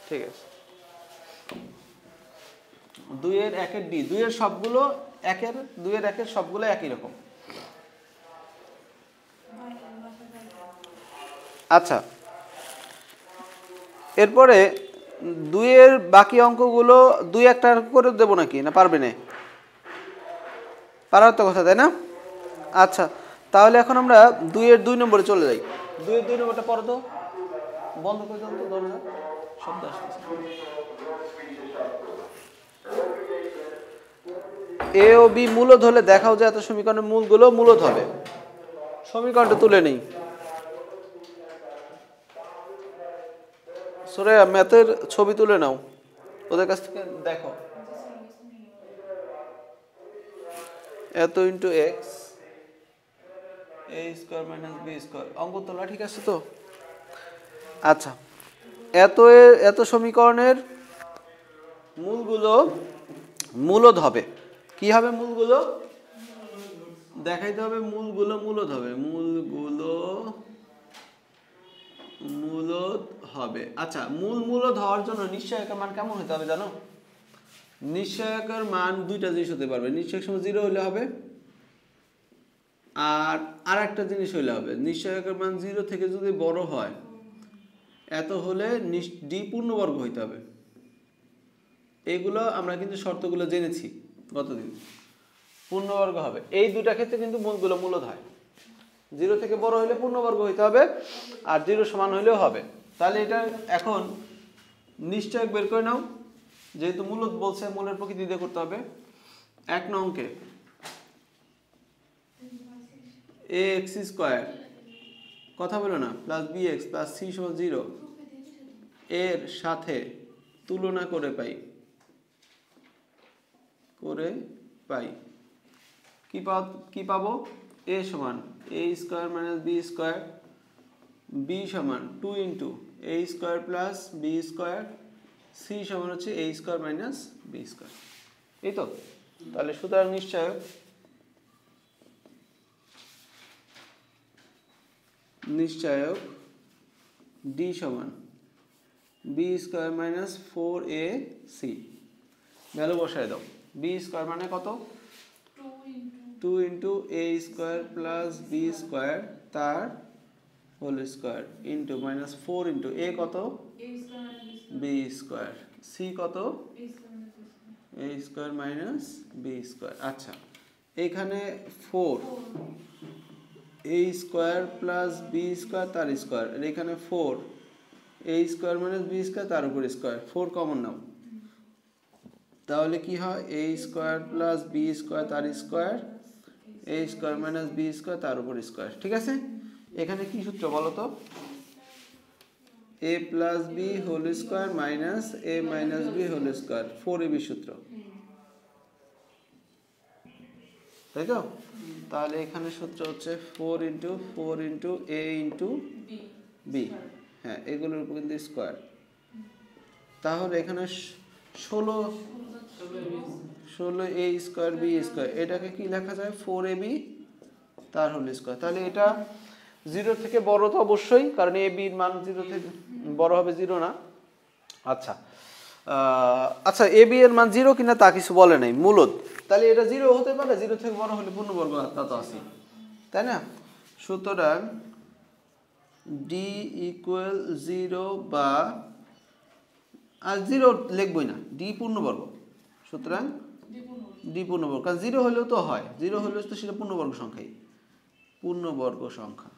ঠিক আছে। 2-এর 1-এর ডি, 2-এর সবগুলো 1-এর, 2-এর 1-এর সবগুলো একই রকম। আচ্ছা, এরপরে 2-এর বাকি অঙ্কগুলো 2-1টা করে দেবো নাকি, না পারবে না? পারার তো কথা, তাই না? আচ্ছা, তাহলে এখন আমরা 2-এর 2 নম্বরে চলে যাই। 2-এর 2 নম্বরটা পড়ো তো, বন্ধ করে দাও তো দরজা, শব্দ আসছে। এ ও বি মূলদ হলে দেখাও যে এত সমীকরণের মূলগুলো মূলদ হবে। সমীকরণটা তুলে নেই। সোরেয়া, ম্যাথের ছবি তুলে নাও, ওদের কাছ থেকে দেখো। এত ইন্টু এক্স এ স্কোয়ার মাইনাস বি স্কোয়ার, অঙ্ক তোলা ঠিক আছে তো? আচ্ছা, এত সমীকরণের মূলগুলো মূলদ হবে। কি হবে মূলগুলো? দেখাইতে হবে মূলগুলো মূলদ হবে, মূলগুলো মূলদ হবে। আচ্ছা, মূলদ হওয়ার জন্য নিশ্চয়কের মান কেমন হতে হবে জানো? নিশ্চয়কের মান দুইটা জিনিস হতে পারবে। নিশ্চয়ক সময় 0 হলে হবে, আর একটা জিনিস হইলে হবে, নিশ্চয়কের মান 0 থেকে যদি বড় হয়, এত হলে ডি পূর্ণবর্গ হইতে হবে। এগুলো আমরা কিন্তু শর্তগুলো জেনেছি গতদিন। পূর্ণবর্গ হবে, এই দুটা ক্ষেত্রে কিন্তু মূলগুলো মূলদ হয়। 0 থেকে বড় হইলে পূর্ণবর্গ হইতে হবে, আর 0 সমান হইলেও হবে। তাহলে এটা এখন নিশ্চয়ক বের করে নাও, যেহেতু মূলদ বলছে, মূলের প্রকৃতি দিয়ে করতে হবে। 1 নং অঙ্কে ax স্কয়ার, কথা বলো না, প্লাস bx প্লাস c সমান 0 এর সাথে তুলনা করে পাই কি পাবো? a সমান a square minus b square, b সমান 2 into a square plus b square, c সমান হচ্ছে a square minus b square. এই তো? তাহলে সুতরাং নিশ্চয়ক d সমান b square minus 4ac, value বসায় দাও। b স্কয়ার মানে কত? 2 into a square plus b square তার whole square into minus 4 into a কত? b স্কয়ার, c কত? a square minus b square. আচ্ছা, এখানে 4 a square plus b square তার স্কয়ার, আর এখানে 4 a square minus b square তার উপর square, 4 common নাও। তাহলে কি হয়? a square plus b square তার square, a square minus b square তার উপর স্কয়ার। ঠিক আছে? এখানে কি সূত্র বলো তো? a plus b whole square minus a minus b whole square, 4ab সূত্র, তাই তো? তাহলে এখানে সূত্র হচ্ছে 4 into 4 into a into b, হ্যাঁ, এগুলোর উপর কিন্তু স্কয়ার। তাহলে এখানে 16 a স্কয়ার b স্কয়ার, এটাকে কি লেখা যায়? 4ab তার হোল স্কয়ার। তাহলে এটা 0 থেকে বড় তো অবশ্যই, কারণ a b এর মান 0 থেকে বড় হবে 0 না। আচ্ছা, আচ্ছা, a b এর মান 0 কিনা তা কিছু বলে নাই, মূলদ। তাহলে এটা 0 হতে পারে, 0 থেকে বড় হলে পূর্ণবর্গ, তা তো আছে, তাই না? সুতরাং d ইকুয়াল 0 বা, আর 0 লিখবই না, d পূর্ণবর্গ। সুতরাং d পূর্ণবর্গ, কারণ 0 হলেও তো হয়, 0 হলেও তো সেটা পূর্ণবর্গ সংখ্যাই, পূর্ণবর্গ সংখ্যা।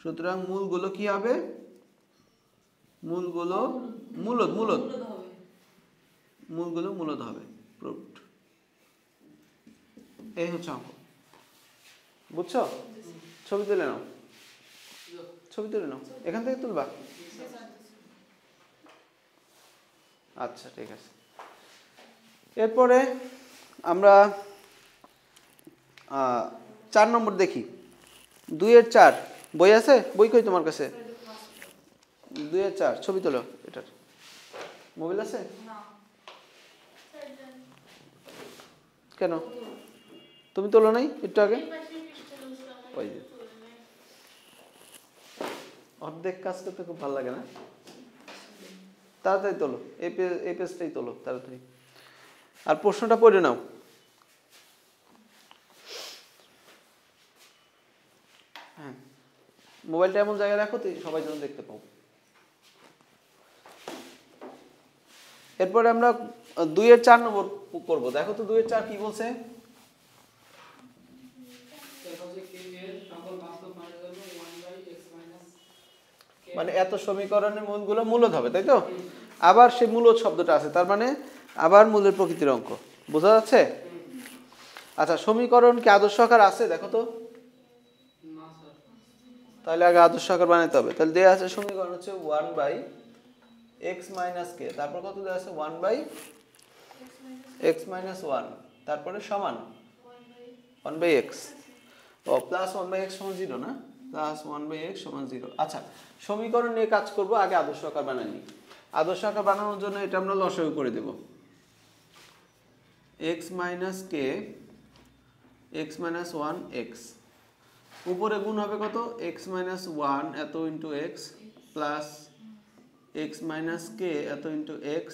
সুতরাং মূলগুলো কি হবে? মূলগুলো মূলদ হবে, প্রুফড। এই হচ্ছে অঙ্ক, বুঝছো? ছবি তুলে নাও, এখান থেকে তুলবা। আচ্ছা, ঠিক আছে। এরপরে আমরা 4 নম্বর দেখি 2 এর 4 বই আছে বই কই তোমার কাছে 2 এর 4 ছবি তোলো এটার মোবাইল আছে না কেন তুমি তোলো নাই একটু আগে ওই যে অর্ধেক কাজ করতে খুব ভালো লাগে না তাড়াতাড়ি তোলো এই পেজটাই তোলো তাড়াতাড়ি আর প্রশ্নটা পড়ে নাও হ্যাঁ মোবাইলটা এমন জায়গায় রাখো তুই সবাই যেন দেখতে পাও এরপরে আমরা 2 এর 4 নম্বর করব দেখো তো 2 এর 4 কি বলছে মানে এত সমীকরণের মূলগুলো মূলদ হবে তাই তো আবার সেই মূলদ শব্দটা আছে তার মানে আবার মূলের প্রকৃতির অঙ্ক বোঝা যাচ্ছে আচ্ছা সমীকরণ কি আদর্শ আকার আছে দেখো তো না স্যার তাহলে আগে আদর্শ আকার বানাতে হবে তাহলে দেয়া আছে সমীকরণ হচ্ছে 1/x - k তারপর কত দেয়া আছে 1/x - 1 তারপরে সমান 1/x ও প্লাস 1/x = 0 না প্লাস 1/x = 0 আচ্ছা সমীকরণ নিয়ে কাজ করব আগে আদর্শ আকার বানাই নি আদর্শ আকার বানানোর জন্য এটা আমরা লসাগু করে দেব x - k x - 1 x উপরে গুণ হবে কত x - 1 এত into x plus x - k এত into x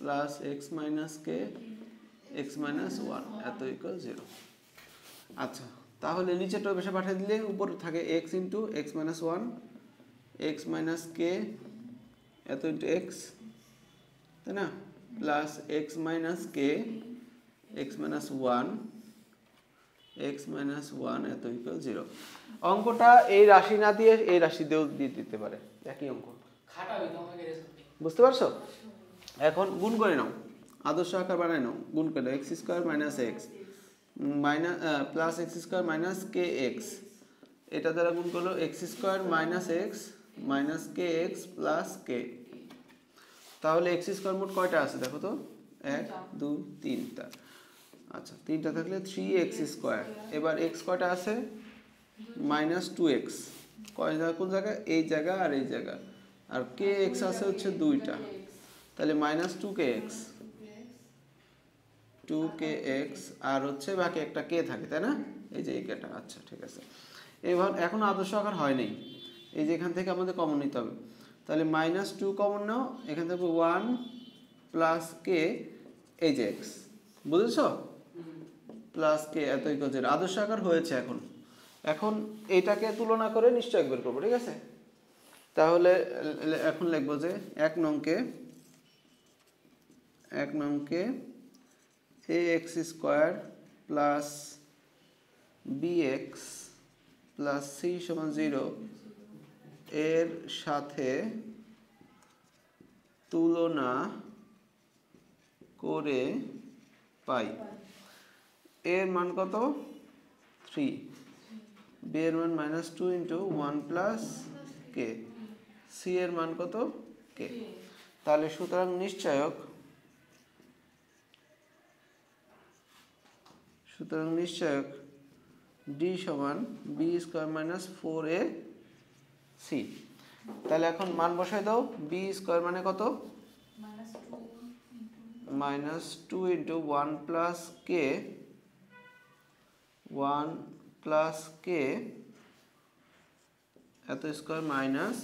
plus x - k x - 1 এত ইকুয়াল 0 আচ্ছা তাহলে নিচেটা বেশি পাঠিয়ে দিলে উপরে থাকে x into x - 1 x - k এত ইনটু x তাই না plus x - k x - 1 x - 1 এত ইকুয়াল 0 অঙ্কটা এই রাশি না দিয়ে এই রাশি দিয়েও দিয়ে দিতে পারে একই অঙ্ক খাটাবে তো আমাকে বুঝতে পারছো এখন গুণ করে নাও আদর্শ আকার বানাই নাও গুণ করে x² - x plus x² - kx এটা দ্বারা গুণ করলো x² - x kx plus k তাহলে x² মোট কয়টা আছে দেখো তো 1 2 3টা আচ্ছা 3টা থাকলে 3x²। এবার x কয়টা আছে -2x কোন জায়গায় এই জায়গা আর এই জায়গা আর kx আছে হচ্ছে 2টা তাহলে -2kx 2kx আর হচ্ছে বাকি একটা k থাকে তাই না এই যে এই kটা আচ্ছা ঠিক আছে এবার এখন আদর্শ আকার হয় নাই এই যে এখান থেকে আমাদের কমন নিতে হবে তাহলে -2 কমন নাও এখান থেকে 1 প্লাস k এই যে x বুঝেছো প্লাস k এত ইকুয়াল 0 আদর্শ আকার হয়েছে এখন এইটাকে তুলনা করে নিশ্চয়ক বের করব ঠিক আছে তাহলে এখন লিখব যে 1 নংকে ax² plus bx plus c = 0 এর সাথে তুলনা করে পাই এর মান কত 3 b এর মান -2 * 1 প্লাস k c এর মান কত k তাহলে সুতরাং নিশ্চয়ক d = b² - 4ac তাহলে এখন মান বসাই দাও b² মানে কত -2 * 1 প্লাস k 1 প্লাস k এত স্কয়ার মাইনাস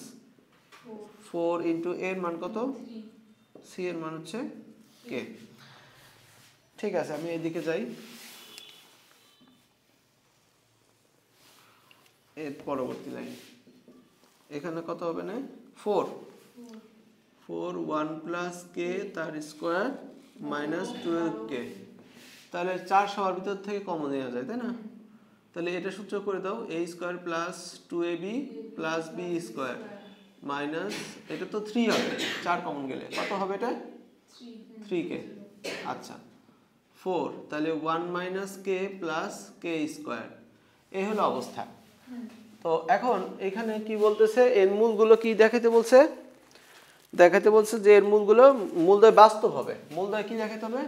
4 ইনটু এর মান কত c এর মান হচ্ছে k ঠিক আছে আমি এইদিকে যাই এর পরবর্তী লাইন এখানে কত হবে না 4 1 প্লাস k তার স্কয়ার মাইনাস 12k তাহলে 4 সবার ভিতর থেকে কমন নেওয়া যায় তাই না তাহলে এটা সূত্র করে দাও a² plus 2ab plus b² minus এটা তো 3 হবে 4 কমন গেলে কত হবে এটা 3k আচ্ছা 4 তাহলে 1 - k প্লাস k² এই হলো অবস্থা তো এখন এখানে কি বলতেছে এর মূলগুলো কি দেখাতে বলছে যে এর মূলগুলো মূলদ্বয় বাস্তব হবে মূলদ্বয় কি দেখাতে হবে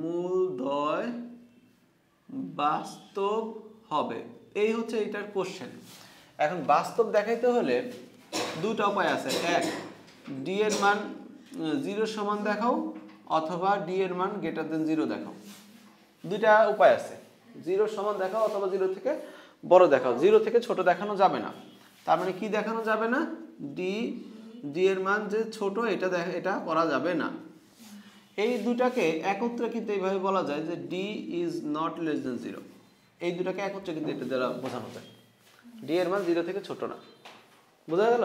মূলদ্বয় বাস্তব হবে, এই হচ্ছে এটার কোশ্চেন। এখন বাস্তব দেখাইতে হলে দুটো উপায় আছে, এক ডি এর মান 0 সমান দেখাও অথবা ডি এর মান গ্রেটার দেন 0 দেখাও। দুইটা উপায় আছে, 0 সমান দেখাও অথবা 0 থেকে বড় দেখাও। 0 থেকে ছোট দেখানো যাবে না, তার মানে কি দেখানো যাবে না, ডি এর মান যে ছোট এটা করা যাবে না। এই দুটাকে একত্রে কিন্তু এইভাবে বলা যায় যে D is not less than 0। এই দুটাকে একত্রে কিন্তু এটা দ্বারা বোঝানো যায়, ডি এর মান 0 থেকে ছোট না। বোঝা গেল?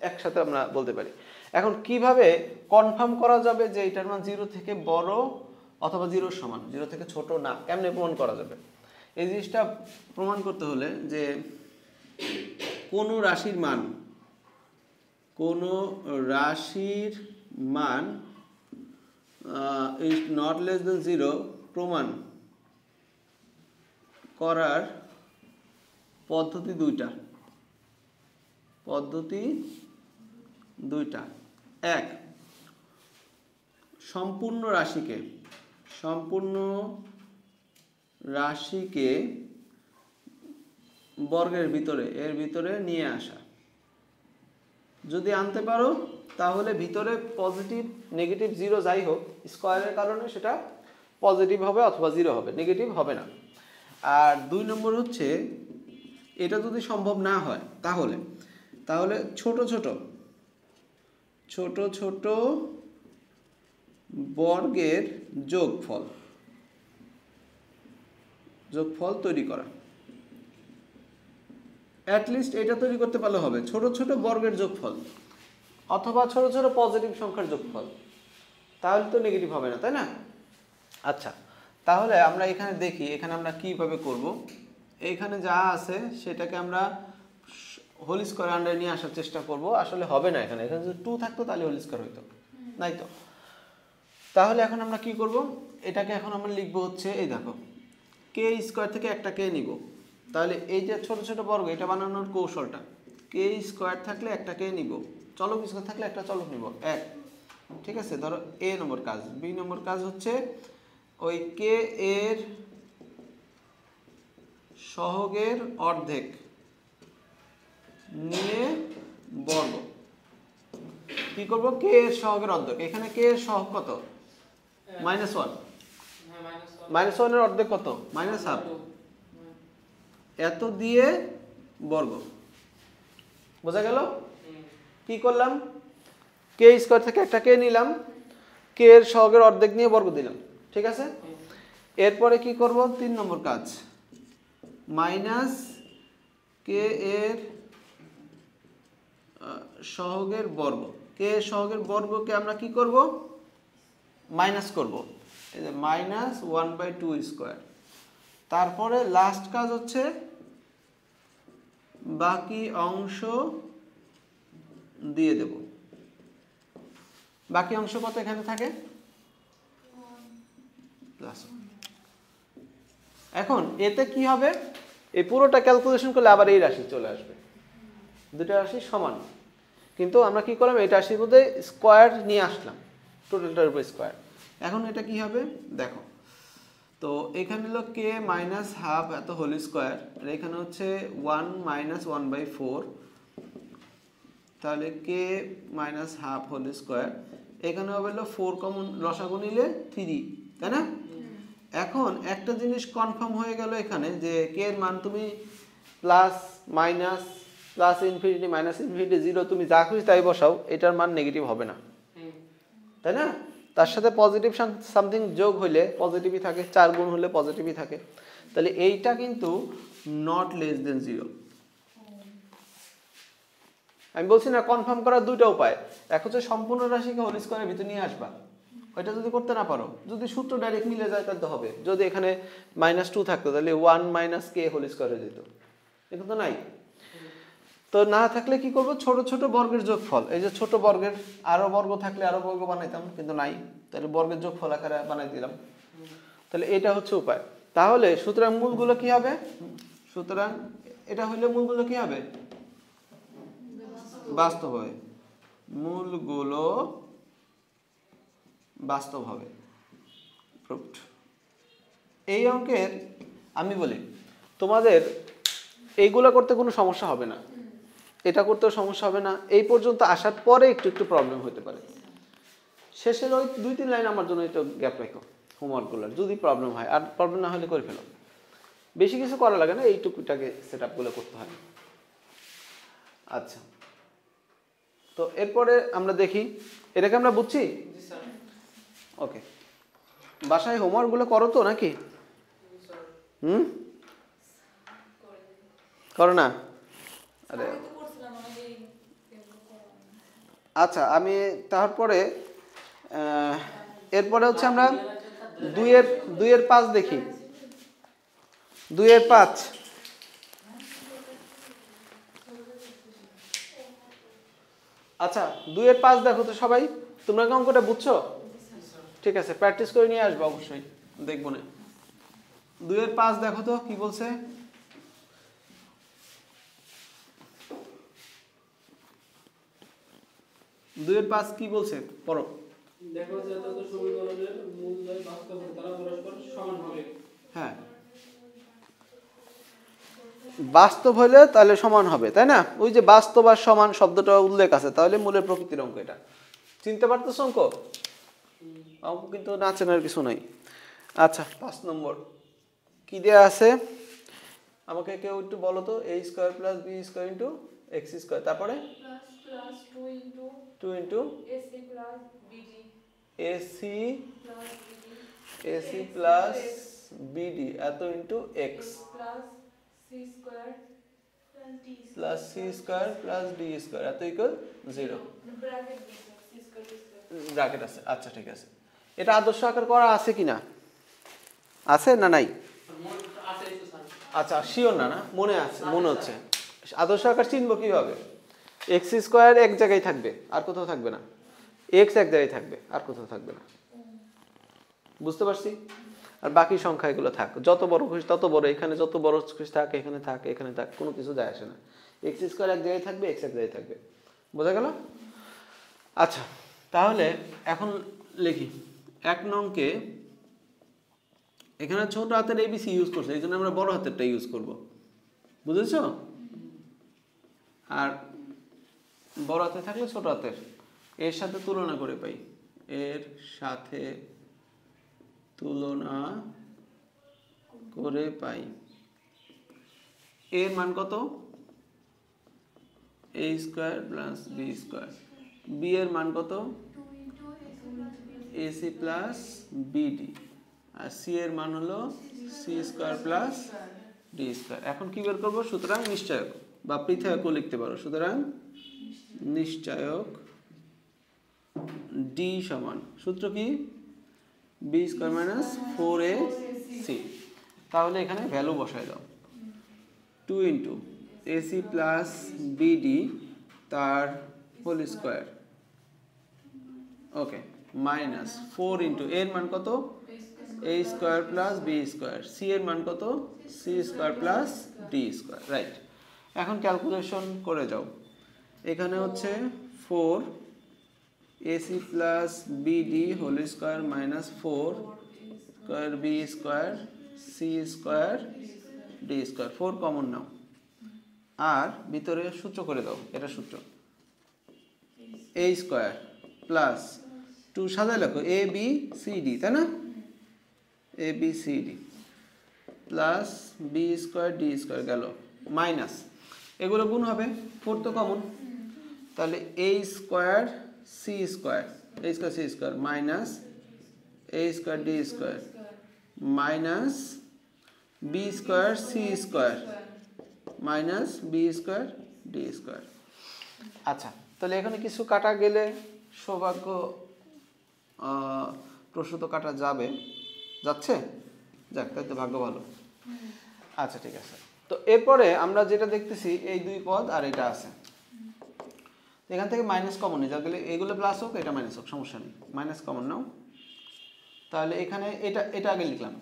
একসাথে আমরা বলতে পারি। এখন কিভাবে কনফার্ম করা যাবে যে এটার মান 0 থেকে বড় অথবা 0 সমান, 0 থেকে ছোট না, কেমনে প্রমাণ করা যাবে? এই জিনিসটা প্রমাণ করতে হলে যে কোনো রাশির মান ইজ নট লেস দেন 0 প্রমাণ করার পদ্ধতি দুইটা। এক, সম্পূর্ণ রাশিকে বর্গের এর ভিতরে নিয়ে আসা। যদি আনতে পারো তাহলে ভিতরে পজিটিভ নেগেটিভ 0 যাই হোক, স্কয়ারের কারণে সেটা পজিটিভ হবে অথবা 0 হবে, নেগেটিভ হবে না। আর 2 নম্বর হচ্ছে এটা যদি সম্ভব না হয় তাহলে ছোট ছোট বর্গের যোগফল তৈরি করা। অ্যাটলিস্ট এটা তৈরি করতে পারলে হবে, ছোট ছোট বর্গের যোগফল অথবা ছোট ছোট পজিটিভ সংখ্যার যোগফল, তাহলে তো নেগেটিভ হবে না, তাই না? আচ্ছা, তাহলে আমরা এখানে দেখি এখানে আমরা কিভাবে করব। এইখানে যা আছে সেটাকে আমরা হোল স্কয়ার আন্ডারে নিয়ে আসার চেষ্টা করব। আসলে হবে না, এখানে যদি 2 থাকতো তাহলে হোল স্কয়ার হইতো, নাই তো। তাহলে এখন আমরা কি করব, এটাকে এখন আমরা লিখব হচ্ছে, এই দেখো কে স্কয়ার থেকে একটা কে নিব। তাহলে এই যে ছোট ছোট বর্গ, এটা বানানোর কৌশলটা, কে স্কয়ার থাকলে একটা কে নিব, চলক স্কয়ার থাকলে একটা চলক নিব, এক। ঠিক আছে, ধরো এ নম্বর কাজ। বি নম্বর কাজ হচ্ছে ওই কে এর সহগের অর্ধেক নিয়ে বর্গ। কি করব, কে এর সহগের অর্ধেক। এখানে কে এর সহগ কত? -1। -1 এর অর্ধেক কত? -1/2। এত দিয়ে বর্গ। বোঝা গেল? কি করলাম, কে স্কয়ার থেকে একটা কে নিলাম, কে এর সহগের অর্ধেক নিয়ে বর্গ দিলাম। ঠিক আছে, এরপরে কি করব, 3 নম্বর কাজ, মাইনাস কে এর সহগের বর্গ। কে এর সহগের বর্গকে আমরা কি করব, মাইনাস করব, এই যে -1/2 স্কয়ার। তারপরে লাস্ট কাজ হচ্ছে বাকি অংশ দিয়ে দেব। বাকি অংশ কত এখানে থাকে? প্লাস। এখন এতে কি হবে, এই পুরোটা ক্যালকুলেশন করলে আবার এই রাশি চলে আসবে, দুটো রাশি সমান। কিন্তু আমরা কি করলাম, এই রাশির মধ্যে স্কয়ার নিয়ে আসলাম, টোটালটার উপর স্কয়ার। এখন এটা কি হবে দেখো, তো এখানে হলো কে -1/2 এত হোল স্কয়ার, আর এখানে হচ্ছে 1 - 1/4, তাহলে কে -1/2 হোল স্কয়ার। এখানে হবে হলো 4 কমন, লসাগু নিলে 3, তাই না? এখন একটা জিনিস কনফার্ম হয়ে গেল এখানে, যে কে এর মান তুমি plus minus plus infinity minus infinity 0 তুমি যা খুশি তাই বসাও, এটার মান নেগেটিভ হবে না, তাই না? তার সাথে পজিটিভ সামথিং যোগ হইলে পজিটিভই থাকে, 4 গুণ হলে পজিটিভই থাকে। তাহলে এইটা কিন্তু নট লেস দেন 0। আমি বলছি না, কনফার্ম করার দুইটা উপায়, এক হচ্ছে সম্পূর্ণ রাশিকে হোল স্কয়ারের ভিতরে নিয়ে আসবা, ওইটা যদি করতে না পারো, যদি সূত্র ডাইরেক্ট মিলে যায় তাহলে তো হবে। যদি এখানে -2 থাকতো তাহলে 1 - কে হোল স্কয়ার হয়ে যেত, এটা তো নাই। তো না থাকলে কি করব, ছোট ছোট বর্গের যোগফল। এই যে ছোট বর্গের, আরো বর্গ থাকলে আরো বর্গ বানাইতাম, কিন্তু নাই, তাহলে বর্গের যোগফল আকারে বানাই দিলাম। তাহলে এটা হচ্ছে উপায়। তাহলে সুতরাং মূলগুলো কি হবে, সুতরাং এটা হইলে মূলগুলো কি হবে, বাস্তব হবে, মূলগুলো বাস্তব হবে। প্রুফড। এই অঙ্কের আমি বলি তোমাদের এইগুলো করতে কোনো সমস্যা হবে না, এটা করতেও সমস্যা হবে না, এই পর্যন্ত আসার পরে একটু একটু প্রবলেম হতে পারে। শেষের ওই 2-3 লাইন আমার জন্য একটু গ্যাপ রাখো হোমওয়ার্কগুলোর, যদি প্রবলেম হয়, আর প্রবলেম না হলে করে ফেলো। বেশি কিছু করা লাগে না, এইটুকুটাকে সেট আপগুলো করতে হয়। আচ্ছা, তো এরপরে আমরা দেখি, এটাকে আমরা বুঝছি? ওকে, বাসায় হোমওয়ার্কগুলো করো তো নাকি? করো না? আরে আচ্ছা, আমি তারপরে এরপরে হচ্ছে আমরা 2-এর 5 দেখি। 2-এর 5 আচ্ছা, 2-এর 5 দেখো তো সবাই, তোমরা কি অঙ্কটা বুঝছো? ঠিক আছে, প্র্যাকটিস করে নিয়ে আসবো অবশ্যই, দেখবো না। 2-এর 5 দেখো তো কি বলছে। দুইয়ের 5 কি বলছে পড়ো। দেখো যে যত সমীকরণের মূলদ্বয় বাস্তব হয় তারা পরস্পর সমান হবে। হ্যাঁ, বাস্তব হলে তাহলে সমান হবে, তাই না? ওই যে বাস্তব আর সমান শব্দটা উল্লেখ আছে, তাহলে মূলের প্রকৃতির অঙ্ক এটা। চিনতে পারতেছো অঙ্ক? অঙ্ক কিন্তু না চেনার কিছু নাই। আচ্ছা, 5 নম্বর কি দেয়া আছে আমাকে কেউ একটু বলো তো। a² + b² * x², তারপরে plus 2 into AC plus BD AC plus BD এত into x plus C² plus C² plus D² এত ইকুয়াল 0। ব্র্যাকেট আছে, আচ্ছা ঠিক আছে। এটা আদর্শ আকার করা আছে কিনা? আছে না নাই? আচ্ছা, শিওর না? মনে আছে, মনে হচ্ছে। আদর্শ আকার চিনব কিভাবে? x² এক জায়গায় থাকবে, আর কোথাও থাকবে না। x এক জায়গায় থাকবে, আর কোথাও থাকবে না। বুঝতে পারছি? আর বাকি সংখ্যা এগুলো থাক, যত বড় খুশি তত বড়, এখানে যত বড় খুশি থাক, এখানে থাক, এখানে থাক, কোনো কিছু যায় আসে না। x² এক জায়গায় থাকবে, x এক জায়গায় থাকবে। বোঝা গেল? আচ্ছা, তাহলে এখন লিখি 1 নংকে, এখানে ছোট হাতের ABC ইউজ করছে, এই জন্য আমরা বড় হাতেরটা ইউজ করব। বুঝেছ? আর বড় হাতে থাকলে ছোট হাতের এর সাথে তুলনা করে পাই, এর সাথে তুলনা করে পাই। এর মান কত? a² + b²। b এর মান কত? AC plus BD। আর c এর মান হলো C² plus D²। এখন কি বের করব? সুতরাং নিশ্চয়ক বা পৃথকও লিখতে পারো। সুতরাং নিশ্চয়ক D সমান, সূত্র কি? b² - 4ac। তাহলে এখানে ভ্যালু বসায় দাও। 2 into AC plus BD তার হোল স্কয়ার, ওকে, মাইনাস 4 into এর মান কত? a² plus b²। c এর মান কত? c² plus d²। রাইট, এখন ক্যালকুলেশন করে যাও। এখানে হচ্ছে 4 AC plus BD whole square minus 4 square b square c² d²। 4 common নাও, আর ভিতরে সূত্র করে দাও। এটা সূত্র a² প্লাস 2 সাজায় লেখো ABCD, তাই না? ABCD প্লাস b² d² গেল, মাইনাস এগুলো গুণ হবে, 4 তো কমন, তাহলে a² c² minus a² d² minus b² c² minus b² d²। আচ্ছা, তাহলে এখানে কিছু কাটা গেলে সৌভাগ্য প্রসূত কাটা যাবে, যাচ্ছে, যাক, তাই তো ভাগ্য ভালো। আচ্ছা ঠিক আছে, তো এরপরে আমরা যেটা দেখতেছি এই 2 পদ আর এটা আছে, এখান থেকে মাইনাস কমন নিয়ে যাও, গেলে এগুলো প্লাস হোক, এটা মাইনাস হোক, সমস্যা নেই, মাইনাস কমন নাও। তাহলে এখানে এটা আগে লিখলাম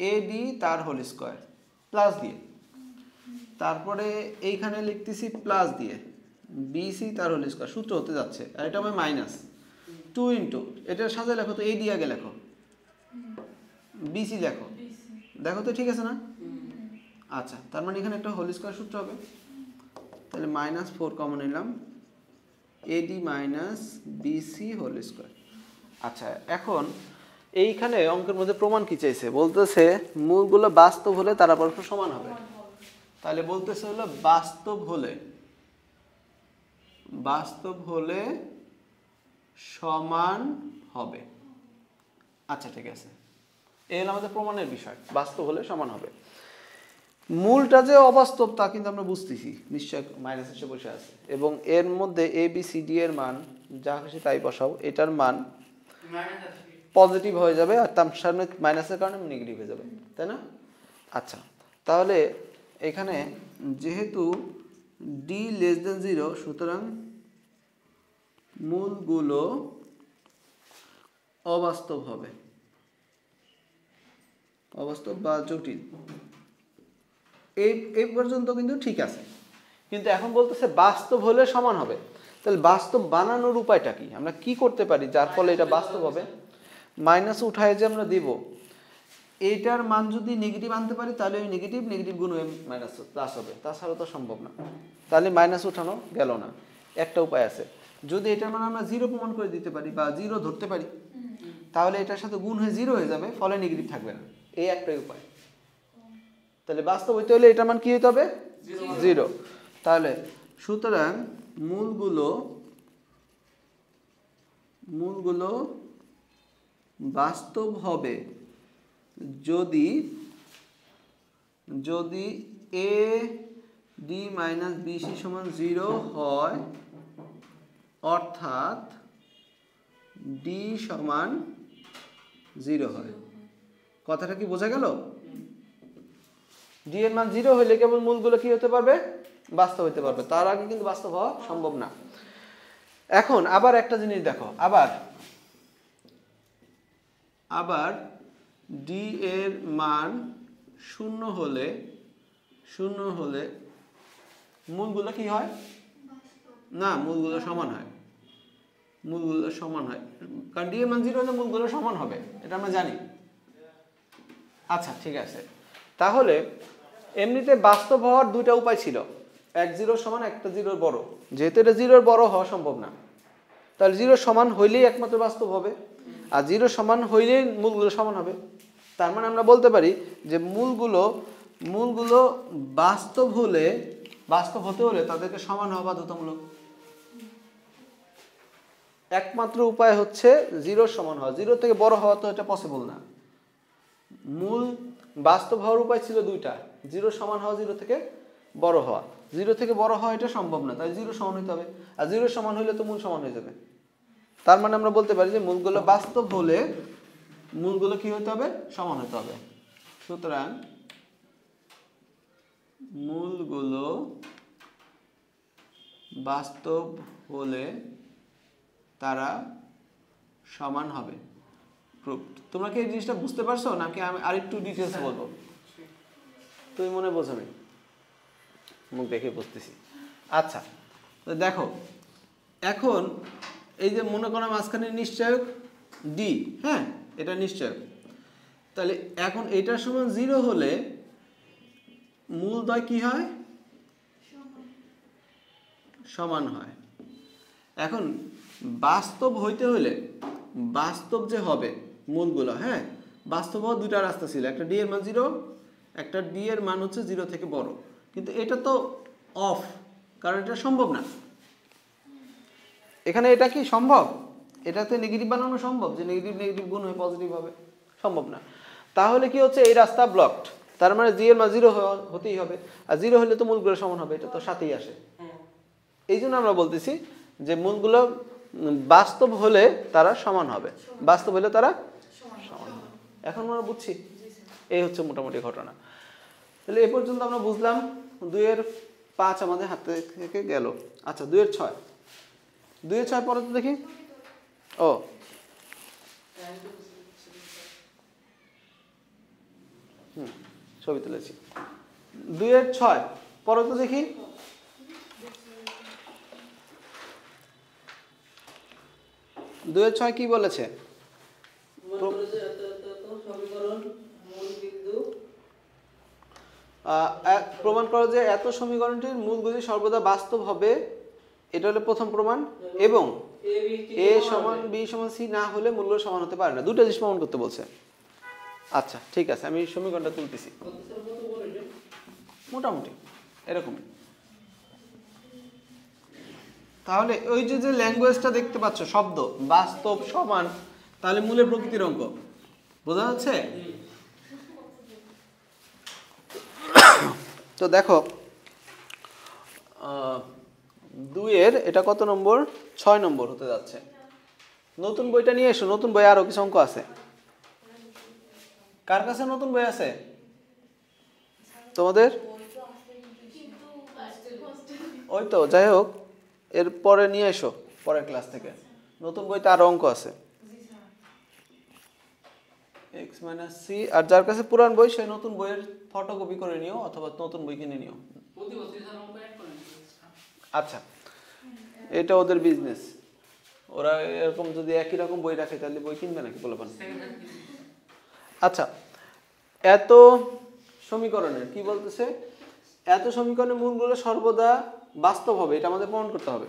AD তার হোল স্কয়ার প্লাস দিয়ে, তারপরে এইখানে লিখতেছি প্লাস দিয়ে BC তার হোল স্কয়ার, সূত্র হতে যাচ্ছে, আর এটা হবে মাইনাস 2 into, এটা সাজায় লেখো তো, AD আগে লেখো, BC লেখো, দেখো তো ঠিক আছে না? আচ্ছা, তার মানে এখানে একটা হোল স্কয়ার সূত্র হবে, তাহলে -4 কমন নিলাম, AD minus BC whole square. আচ্ছা, এখন এইখানে অঙ্কের মধ্যে প্রমাণ কি চাইছে, বলতেছে মূলগুলো বাস্তব হলে তারা পরস্পর সমান হবে। তাহলে বলতেছে হলো বাস্তব হলে সমান হবে। আচ্ছা ঠিক আছে, এই হলো আমাদের প্রমাণের বিষয়, বাস্তব হলে সমান হবে। মূলটা যে অবাস্তব তা কিন্তু আমরা বুঝতেছি, নিশ্চয় মাইনাস এসে বসে আছে, এবং এর মধ্যে ABCD এর মান যা খুশি তাই বসাও, এটার মান পজিটিভ হয়ে যাবে আর তার সামনে মাইনাসের কারণে নেগেটিভ হয়ে যাবে, তাই না? আচ্ছা, তাহলে এখানে যেহেতু D<0, সুতরাং মূলগুলো অবাস্তব হবে, অবাস্তব বা জটিল। এই পর্যন্ত কিন্তু ঠিক আছে, কিন্তু এখন বলতেছে বাস্তব হলে সমান হবে। তাহলে বাস্তব বানানোর উপায়টা কি, আমরা কি করতে পারি যার ফলে এটা বাস্তব হবে? মাইনাস উঠায় যে আমরা দিব, এইটার মান যদি নেগেটিভ আনতে পারি তাহলে ওই নেগেটিভ গুণ হয়ে মাইনাস প্লাস হবে, তাছাড়া তো সম্ভব না। তাহলে মাইনাস উঠানো গেল না, একটা উপায় আছে, যদি এটার মান আমরা 0 প্রমাণ করে দিতে পারি বা 0 ধরতে পারি, তাহলে এটার সাথে গুণ হয়ে 0 হয়ে যাবে, ফলে নেগেটিভ থাকবে না, এই একটাই উপায়। তাহলে বাস্তব হইতে হলে এটার মান কি হইতে হবে? 0। তাহলে সুতরাং মূলগুলো বাস্তব হবে যদি AD মাইনাস BC সমান 0 হয়, অর্থাৎ D সমান 0 হয়। কথাটা কি বোঝা গেল? D এর মান 0 হলে কেবল মূলগুলো কি হতে পারবে? বাস্তব হতে পারবে, তার আগে কিন্তু বাস্তব হওয়া সম্ভব না। এখন আবার একটা জিনিস দেখো, আবার D এর মান 0 হলে মূলগুলো কি হয় না, মূলগুলো সমান হয়, কারণ D এর মান 0 হলে মূলগুলো সমান হবে, এটা আমরা জানি। আচ্ছা ঠিক আছে, তাহলে এমনিতে বাস্তব হওয়ার দুইটা উপায় ছিল, এক 0 সমান, একটা 0 বড়। যেহেতু এটা 0 বড় হওয়া সম্ভব না, তাহলে 0 সমান হইলেই একমাত্র বাস্তব হবে, আর 0 সমান হইলেই মূলগুলো সমান হবে। তার মানে আমরা বলতে পারি যে মূলগুলো বাস্তব হতে হলে তাদেরকে সমান হওয়া বাধ্যতামূলক। একমাত্র উপায় হচ্ছে 0 সমান হওয়া, 0 থেকে বড় হওয়া তো এটা পসিবল না। মূল বাস্তব হওয়ার উপায় ছিল দুইটা, 0 সমান হওয়া, 0 থেকে বড় হওয়া। 0 থেকে বড় হওয়া এটা সম্ভব না, তাই 0 সমান হইতে হবে, আর 0 সমান হইলে তো মূল সমান হয়ে যাবে। তার মানে আমরা বলতে পারি যে মূলগুলো বাস্তব হলে মূলগুলো কি হতে হবে? সমান হতে হবে। সুতরাং মূলগুলো বাস্তব হলে তারা সমান হবে। তোমরা কি এই জিনিসটা বুঝতে পারছো নাকি আমি আরেকটু ডিটেইলস বলবো? তুমি মনে বোঝো নি, মুখ দেখে বুঝতেছি। আচ্ছা তো দেখো, এখন এই যে মনে করো মাঝখানে নিশ্চয়ক D, হ্যাঁ এটা নিশ্চয়ক, তাহলে এখন এটার সমান 0 হলে মূলদ্বয় কি হয়? সমান হয়। এখন বাস্তব হইতে হলে, বাস্তব যে হবে মূলগুলো, হ্যাঁ বাস্তব হওয়ার দুইটা রাস্তা ছিল, একটা D এর মান 0, একটা D এর মান হচ্ছে 0 থেকে বড়, কিন্তু এটা তো অফ, কারণ এটা সম্ভব না। এখানে এটা কি সম্ভব? এটাতে নেগেটিভ বানানো সম্ভব, যে নেগেটিভ গুণ হয়ে পজিটিভ হবে? সম্ভব না। তাহলে কি হচ্ছে, এই রাস্তা ব্লকড। তার মানে D এর মান 0 হতেই হবে, আর 0 হলে তো মূলগুলো সমান হবে, এটা তো সাথেই আসে। এই জন্য আমরা বলতেছি যে মূলগুলো বাস্তব হলে তারা সমান হবে, বাস্তব হলে তারা সমান হবে। এখন আমরা বুঝছি, এই হচ্ছে মোটামুটি ঘটনা। তাহলে এ পর্যন্ত আমরা বুঝলাম 2 এর 5 আমাদের হাত থেকে গেল। আচ্ছা 2 এর 6, 2 এর 6 পরে তো দেখি। ও ছবি তুলেছি। 2 এর 6 পরে তো দেখি। দুই 6 কি বলেছে? সমীকরণ মূল বিন্দু প্রমাণ করো যে এত সমীকরণটির মূলগুলি সর্বদা বাস্তব হবে, এটা হলো প্রথম প্রমাণ, এবং এ সমান বি সমান সি না হলে মূলগুলো সমান হতে পারে না। দুটো জিনিস প্রমাণ করতে বলছে। আচ্ছা ঠিক আছে, আমি সমীকরণটা তুলতেছি। মোটামুটি এরকম। তাহলে ওই যে ল্যাঙ্গুয়েজটা দেখতে পাচ্ছ, শব্দ বাস্তব সমান, তাহলে মূলের প্রকৃতির অঙ্ক বোঝা যাচ্ছে? তো দেখো 2-এর এটা কত নম্বর? 6 নম্বর হতে যাচ্ছে। নতুন বইটা নিয়ে এসো, নতুন বই আরো কিছু অঙ্ক আছে। কার কাছে নতুন বই আছে তোমাদের? ওই তো, যাই হোক, এর পরে নিয়ে এসো পরের ক্লাস থেকে, নতুন বইতে আরো অঙ্ক আছে। x - c, আর যার কাছে পুরান বই সে নতুন বইয়ের ফটোকপি করে নিও অথবা নতুন বই কিনে নিও। আচ্ছা, এটা ওদের বিজনেস, ওরা এরকম যদি একই রকম বই রাখে তাহলে বই কিনবে নাকি বলবেন? আচ্ছা, এত সমীকরণের কি বলতেছে? এত সমীকরণের মূলগুলো সর্বদা বাস্তব হবে, এটা আমাদের প্রমাণ করতে হবে।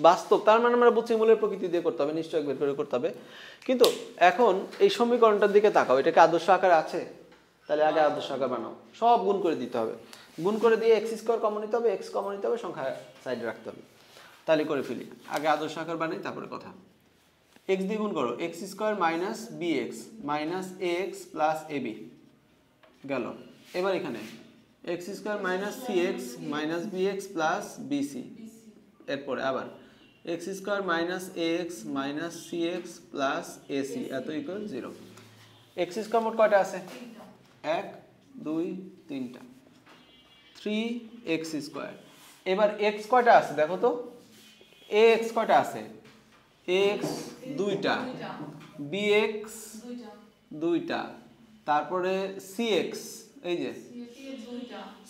বাস্তব তার মানে আমরা বুঝছি মূলের প্রকৃতি দিয়ে করতে হবে, নিশ্চয়ই বের করে করতে হবে। কিন্তু এখন এই সমীকরণটার দিকে তাকাও, এটা কি আদর্শ আকার আছে? তাহলে আগে আদর্শ আকার বানাও, সব গুণ করে দিতে হবে। গুণ করে দিয়ে x² কমন নিতে হবে, x কমন নিতে হবে, সংখ্যা সাইডে রাখতে হবে। তাহলে করে ফেলি, আগে আদর্শ আকার বানাই তারপরে কথা। x দিয়ে গুণ করো, x² - bx - ax + ab গেল। এবার এখানে x² - cx - bx + bc, এরপরে আবার x² - ax - cx + ac এত ইকুয়াল 0। x² মোট কয়টা আছে? 1 2 3টা, 3x²। এবার x কয়টা আছে দেখো তো, ax কয়টা আছে? x 2টা, bx 2টা, তারপরে cx, এই যে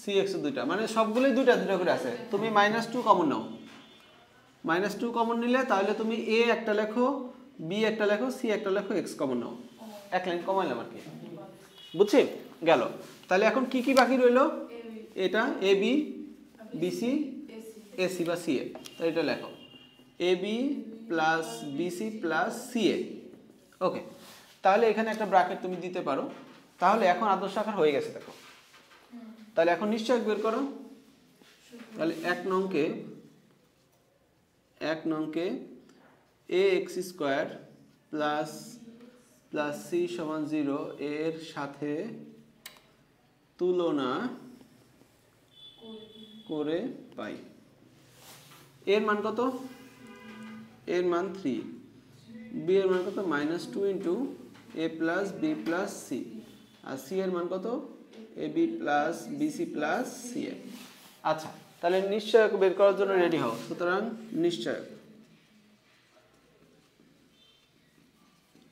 cx 2টা, মানে সবগুলোই 2টা 2টা করে আছে। তুমি -2 কমন নাও, -2 কমন নিলে তাহলে তুমি a একটা লেখো, b একটা লেখো, c একটা লেখো, x কমন নাও, এক লাইন কমাইলাম আর কি, বুঝছি? গেল। তাহলে এখন কি কি বাকি রইলো? এটা ab bc ac বা ca, তাহলে এটা লেখো ab + bc + ca। ওকে, তাহলে এখানে একটা ব্র্যাকেট তুমি দিতে পারো। তাহলে এখন আদর্শ আকার হয়ে গেছে দেখো। তাহলে এখন নিশ্চয়ক বের করো। তাহলে 1 নংকে ax² + c = 0 এর সাথে তুলনা করে পাই। এর মান কত? এর মান 3। b এর মান কত? -2 * a + b + c, R c এর মান কত? ab + bc + ca। আচ্ছা, তাহলে নিশ্চয়ক বের করার জন্য রেডি হও। সুতরাং নিশ্চয়ক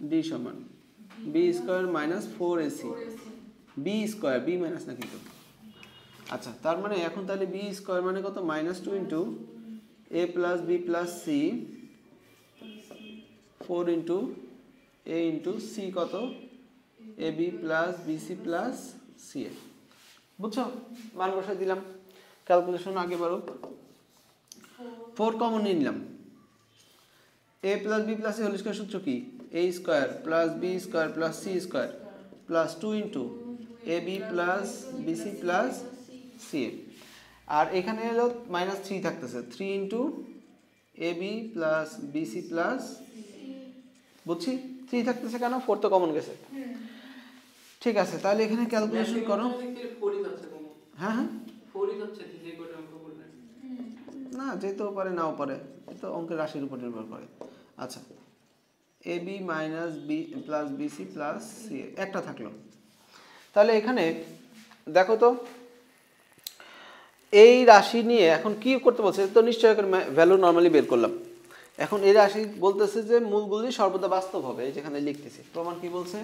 d সমান b² - 4ac, b² b minus না কিন্তু। আচ্ছা, তার মানে এখন তাহলে b² মানে কত? -2 * a + b + c, 4 * a * c কত? ab + bc + ca। বুঝছো? মান বসাই দিলাম, ক্যালকুলেশন আগে বাড়ো। 4 কমন নিয়ে নিলাম, a + b + c whole square সূত্র কি? a² + b² + c² + 2 * ab + bc + ca, আর এখানে হলো -3 থাকতেছে, 3 * ab + bc + বুঝছি? 3 থাকতেছে কেন? 4 তো কমন গেছে। ঠিক আছে, তাহলে এখানে ক্যালকুলেশন করো। হ্যাঁ হ্যাঁ, না যেতেও পারে নাও পারে, এটা অঙ্কের রাশির উপর নির্ভর করে। আচ্ছা, ab - b + bc + c একটা থাকলো। তাহলে এখানে দেখো তো, এই রাশি নিয়ে এখন কি করতে বলছে? তো নিশ্চয়কের ভ্যালু নরমালি বের করলাম। এখন এই রাশি বলতেছে যে মূলগুলি সর্বদা বাস্তব হবে, এই যেখানে লিখতেছি প্রমাণ কি বলছে?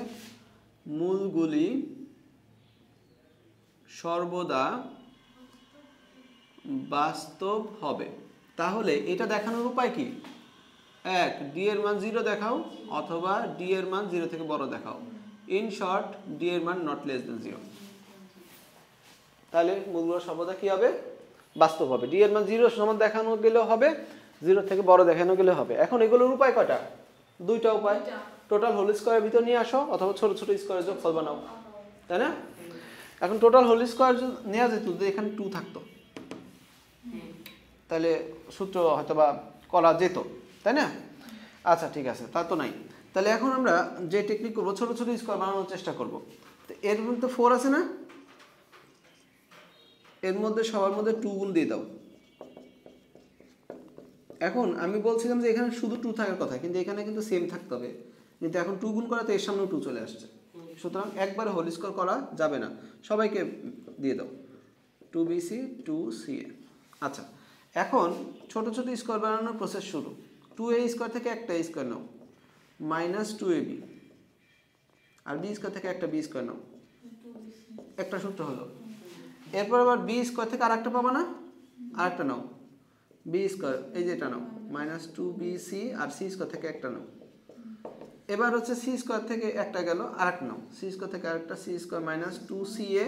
মূলগুলি সর্বদা বাস্তব হবে। তাহলে এটা দেখানোর উপায় কি? এক, ডি এর মান 0 দেখাও, অথবা ডি এর মান 0 থেকে বড় দেখাও। ইন শর্ট, ডি এর মান > 0। তাহলে মূলগুলো সর্বদা কি হবে? বাস্তব হবে। ডি এর মান 0 সমান দেখানো গেলেও হবে, 0 থেকে বড় দেখানো গেলেও হবে। এখন এগুলোর উপায় কয়টা? দুইটা উপায়। টোটাল হোল স্কয়ারের ভিতর নিয়ে আসো অথবা ছোট ছোট স্কয়ারের যোগফল বানাও, তাই না? এখন টোটাল হোল স্কয়ার নেওয়া যেত যদি এখানে 2 থাকতো, তাহলে সূত্র হয়তো বা করা যেত, তাই না? আচ্ছা ঠিক আছে, তা তো নাই। তাহলে এখন আমরা যে টেকনিক করবো, ছোট ছোট স্কয়ার বানানোর চেষ্টা করব। তো এর মধ্যে 4 আছে না, এর মধ্যে সবার মধ্যে 2 গুণ দিয়ে দাও। এখন আমি বলছিলাম যে এখানে শুধু 2 থাকার কথা, কিন্তু এখানে কিন্তু সেম থাকতে হবে, কিন্তু এখন 2 গুণ করাতে এর সামনেও 2 চলে আসছে, সুতরাং একবারে হোল স্কয়ার করা যাবে না, সবাইকে দিয়ে দাও 2bc 2ca। আচ্ছা, এখন ছোট ছোট স্কয়ার বানানোর প্রসেস শুরু। 2a স্কয়ার থেকে একটা স্কয়ার নাও, -2ab, আর b স্কয়ার থেকে একটা b স্কয়ার নাও, একটা সূত্র হলো। এরপর আবার b স্কয়ার থেকে আরেকটা পাবা না, আরেকটা নাও, b স্কয়ার, এই যে এটা নাও, -2bc, আর c স্কয়ার থেকে একটা নাও। এবার হচ্ছে c স্কয়ার থেকে একটা গেল, আরেকটা নাও, c স্কয়ার থেকে আরেকটা, c square -2ca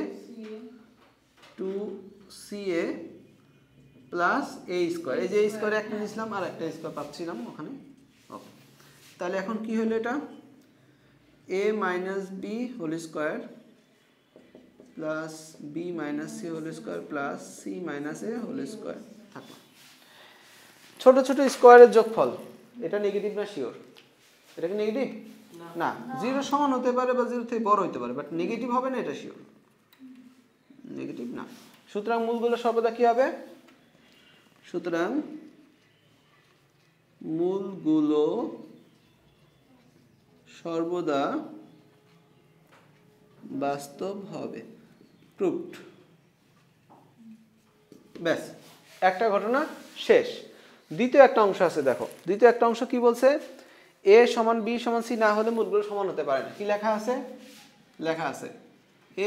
2ca plus a square, এই যে a স্কয়ার একটা নিয়েছিলাম আর একটা স্কয়ার পাচ্ছিলাম ওখানে। ওকে, তাহলে এখন কি হলো এটা? a - b whole square plus b - c whole square plus c - a whole square থাকলো। ছোট ছোট স্কয়ারের যোগফল, এটা নেগেটিভ না শিওর? এটা কি নেগেটিভ? না, 0 সমান হতে পারে বা 0 থেকে বড় হতে পারে, বাট নেগেটিভ হবে না, এটা শিওর নেগেটিভ না। সুতরাং মূলগুলো সর্বদা কি হবে? সুতরাং মূলগুলো সর্বদা বাস্তব হবে, প্রুভড। ব্যাস, একটা ঘটনা শেষ। দ্বিতীয় একটা অংশ আছে, দেখো দ্বিতীয় একটা অংশ কি বলছে? a সমান b সমান c না হলে মূলগুলো সমান হতে পারে না। কি লেখা আছে? লেখা আছে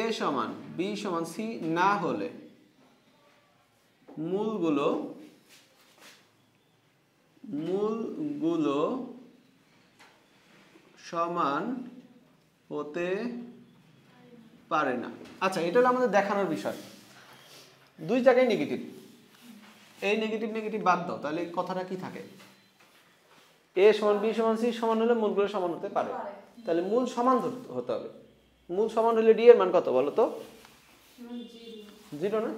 a সমান b সমান c না হলে মূলগুলো সমান হতে পারে না। আচ্ছা, এটা হলো আমাদের দেখানোর বিষয়। দুই জায়গায় নেগেটিভ, এই নেগেটিভ নেগেটিভ বাদ দাও, তাহলে এই কথাটা কি থাকে? a সমান b সমান c সমান হলে মূলগুলো সমান হতে পারে, তাহলে মূল সমান হতে হবে। মূল সমান হলে d এর মান কত বলো তো? 0 না?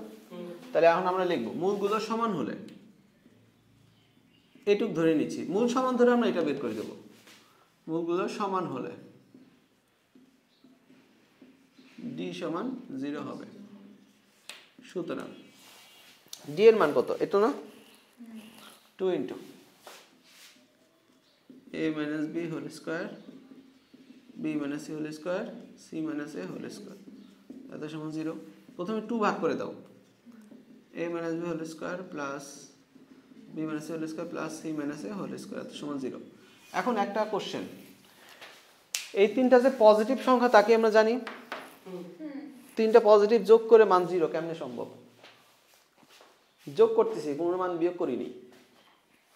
তাহলে এখন আমরা লিখবো মূলগুলো সমান হলে, এটুক ধরে নিচ্ছি, মূল সমান ধরে আমরা এটা বের করে দেব। মূলগুলো সমান হলে d সমান 0 হবে। সুতরাং d এর মান কত? এটা না 2 into a - b whole square b - c whole square c - a whole square, এত সমান 0। প্রথমে 2 ভাগ করে দাও, a - b whole square plus b - c whole square plus c - a whole square, এত সমান 0। এখন একটা কোশ্চেন, এই তিনটা যে পজিটিভ সংখ্যা তা কি আমরা জানি? তিনটা পজিটিভ যোগ করে মান 0 কেমনে সম্ভব? যোগ করতেছি, কোনো মান বিয়োগ করিনি,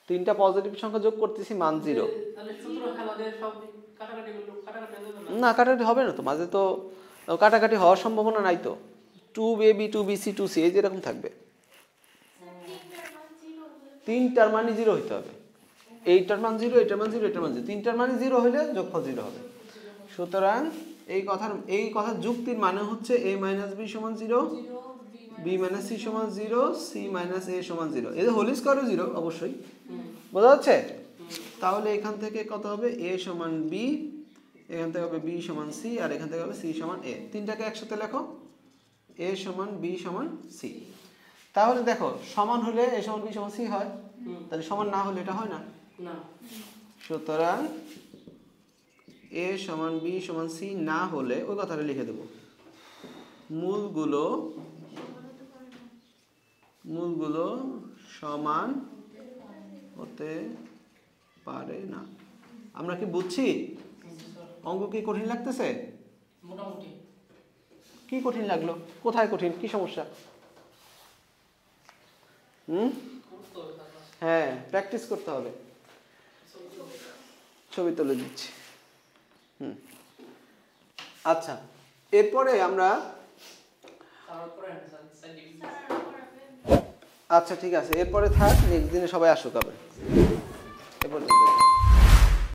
তিনটা পজিটিভ সংখ্যা যোগ করতেছি, মান 0। না, কাটাকাটি হবে না তো, মাঝে তো কাটাকাটি হওয়ার সম্ভাবনা নাই তো। 2ab 2bc 2c এই যেরকম থাকবে, তিনটার মানই 0 হইতে হবে। এইটার মান 0, এইটার মান 0, এইটার মান 0, তিনটার মানই 0 হইলে যোগফল 0 হবে। সুতরাং এই কথার যুক্তির মানে হচ্ছে a - b সমান 0, b - c সমান 0, c - a সমান 0। এই যে হোল স্কয়ারও 0 অবশ্যই, বোঝা যাচ্ছে? তাহলে এখান থেকে কত হবে? a সমান b, এখান থেকে হবে b সমান c, আর এখান থেকে হবে c সমান a। তিনটাকে একসাথে লেখো, a সমান b সমান c। তাহলে দেখো সমান হলে a সমান b সমান c হয়, তাহলে সমান না হলে এটা হয় না। সুতরাং a সমান b সমান c না হলে ওই কথাটা লিখে দেব, মূলগুলো সমান হতে পারে না। আমরা কি বুঝছি? অঙ্ক কি কঠিন লাগতেছে? মোটামুটি। কি কঠিন লাগলো? কোথায় কঠিন? কি সমস্যা? হ্যাঁ, প্র্যাকটিস করতে হবে। ছবি তুলে দিচ্ছি। আচ্ছা, এরপরে আমরা আচ্ছা ঠিক আছে, এরপরে থাক, নেক্সট দিনে সবাই আসুক আবার। এ পর্যন্ত।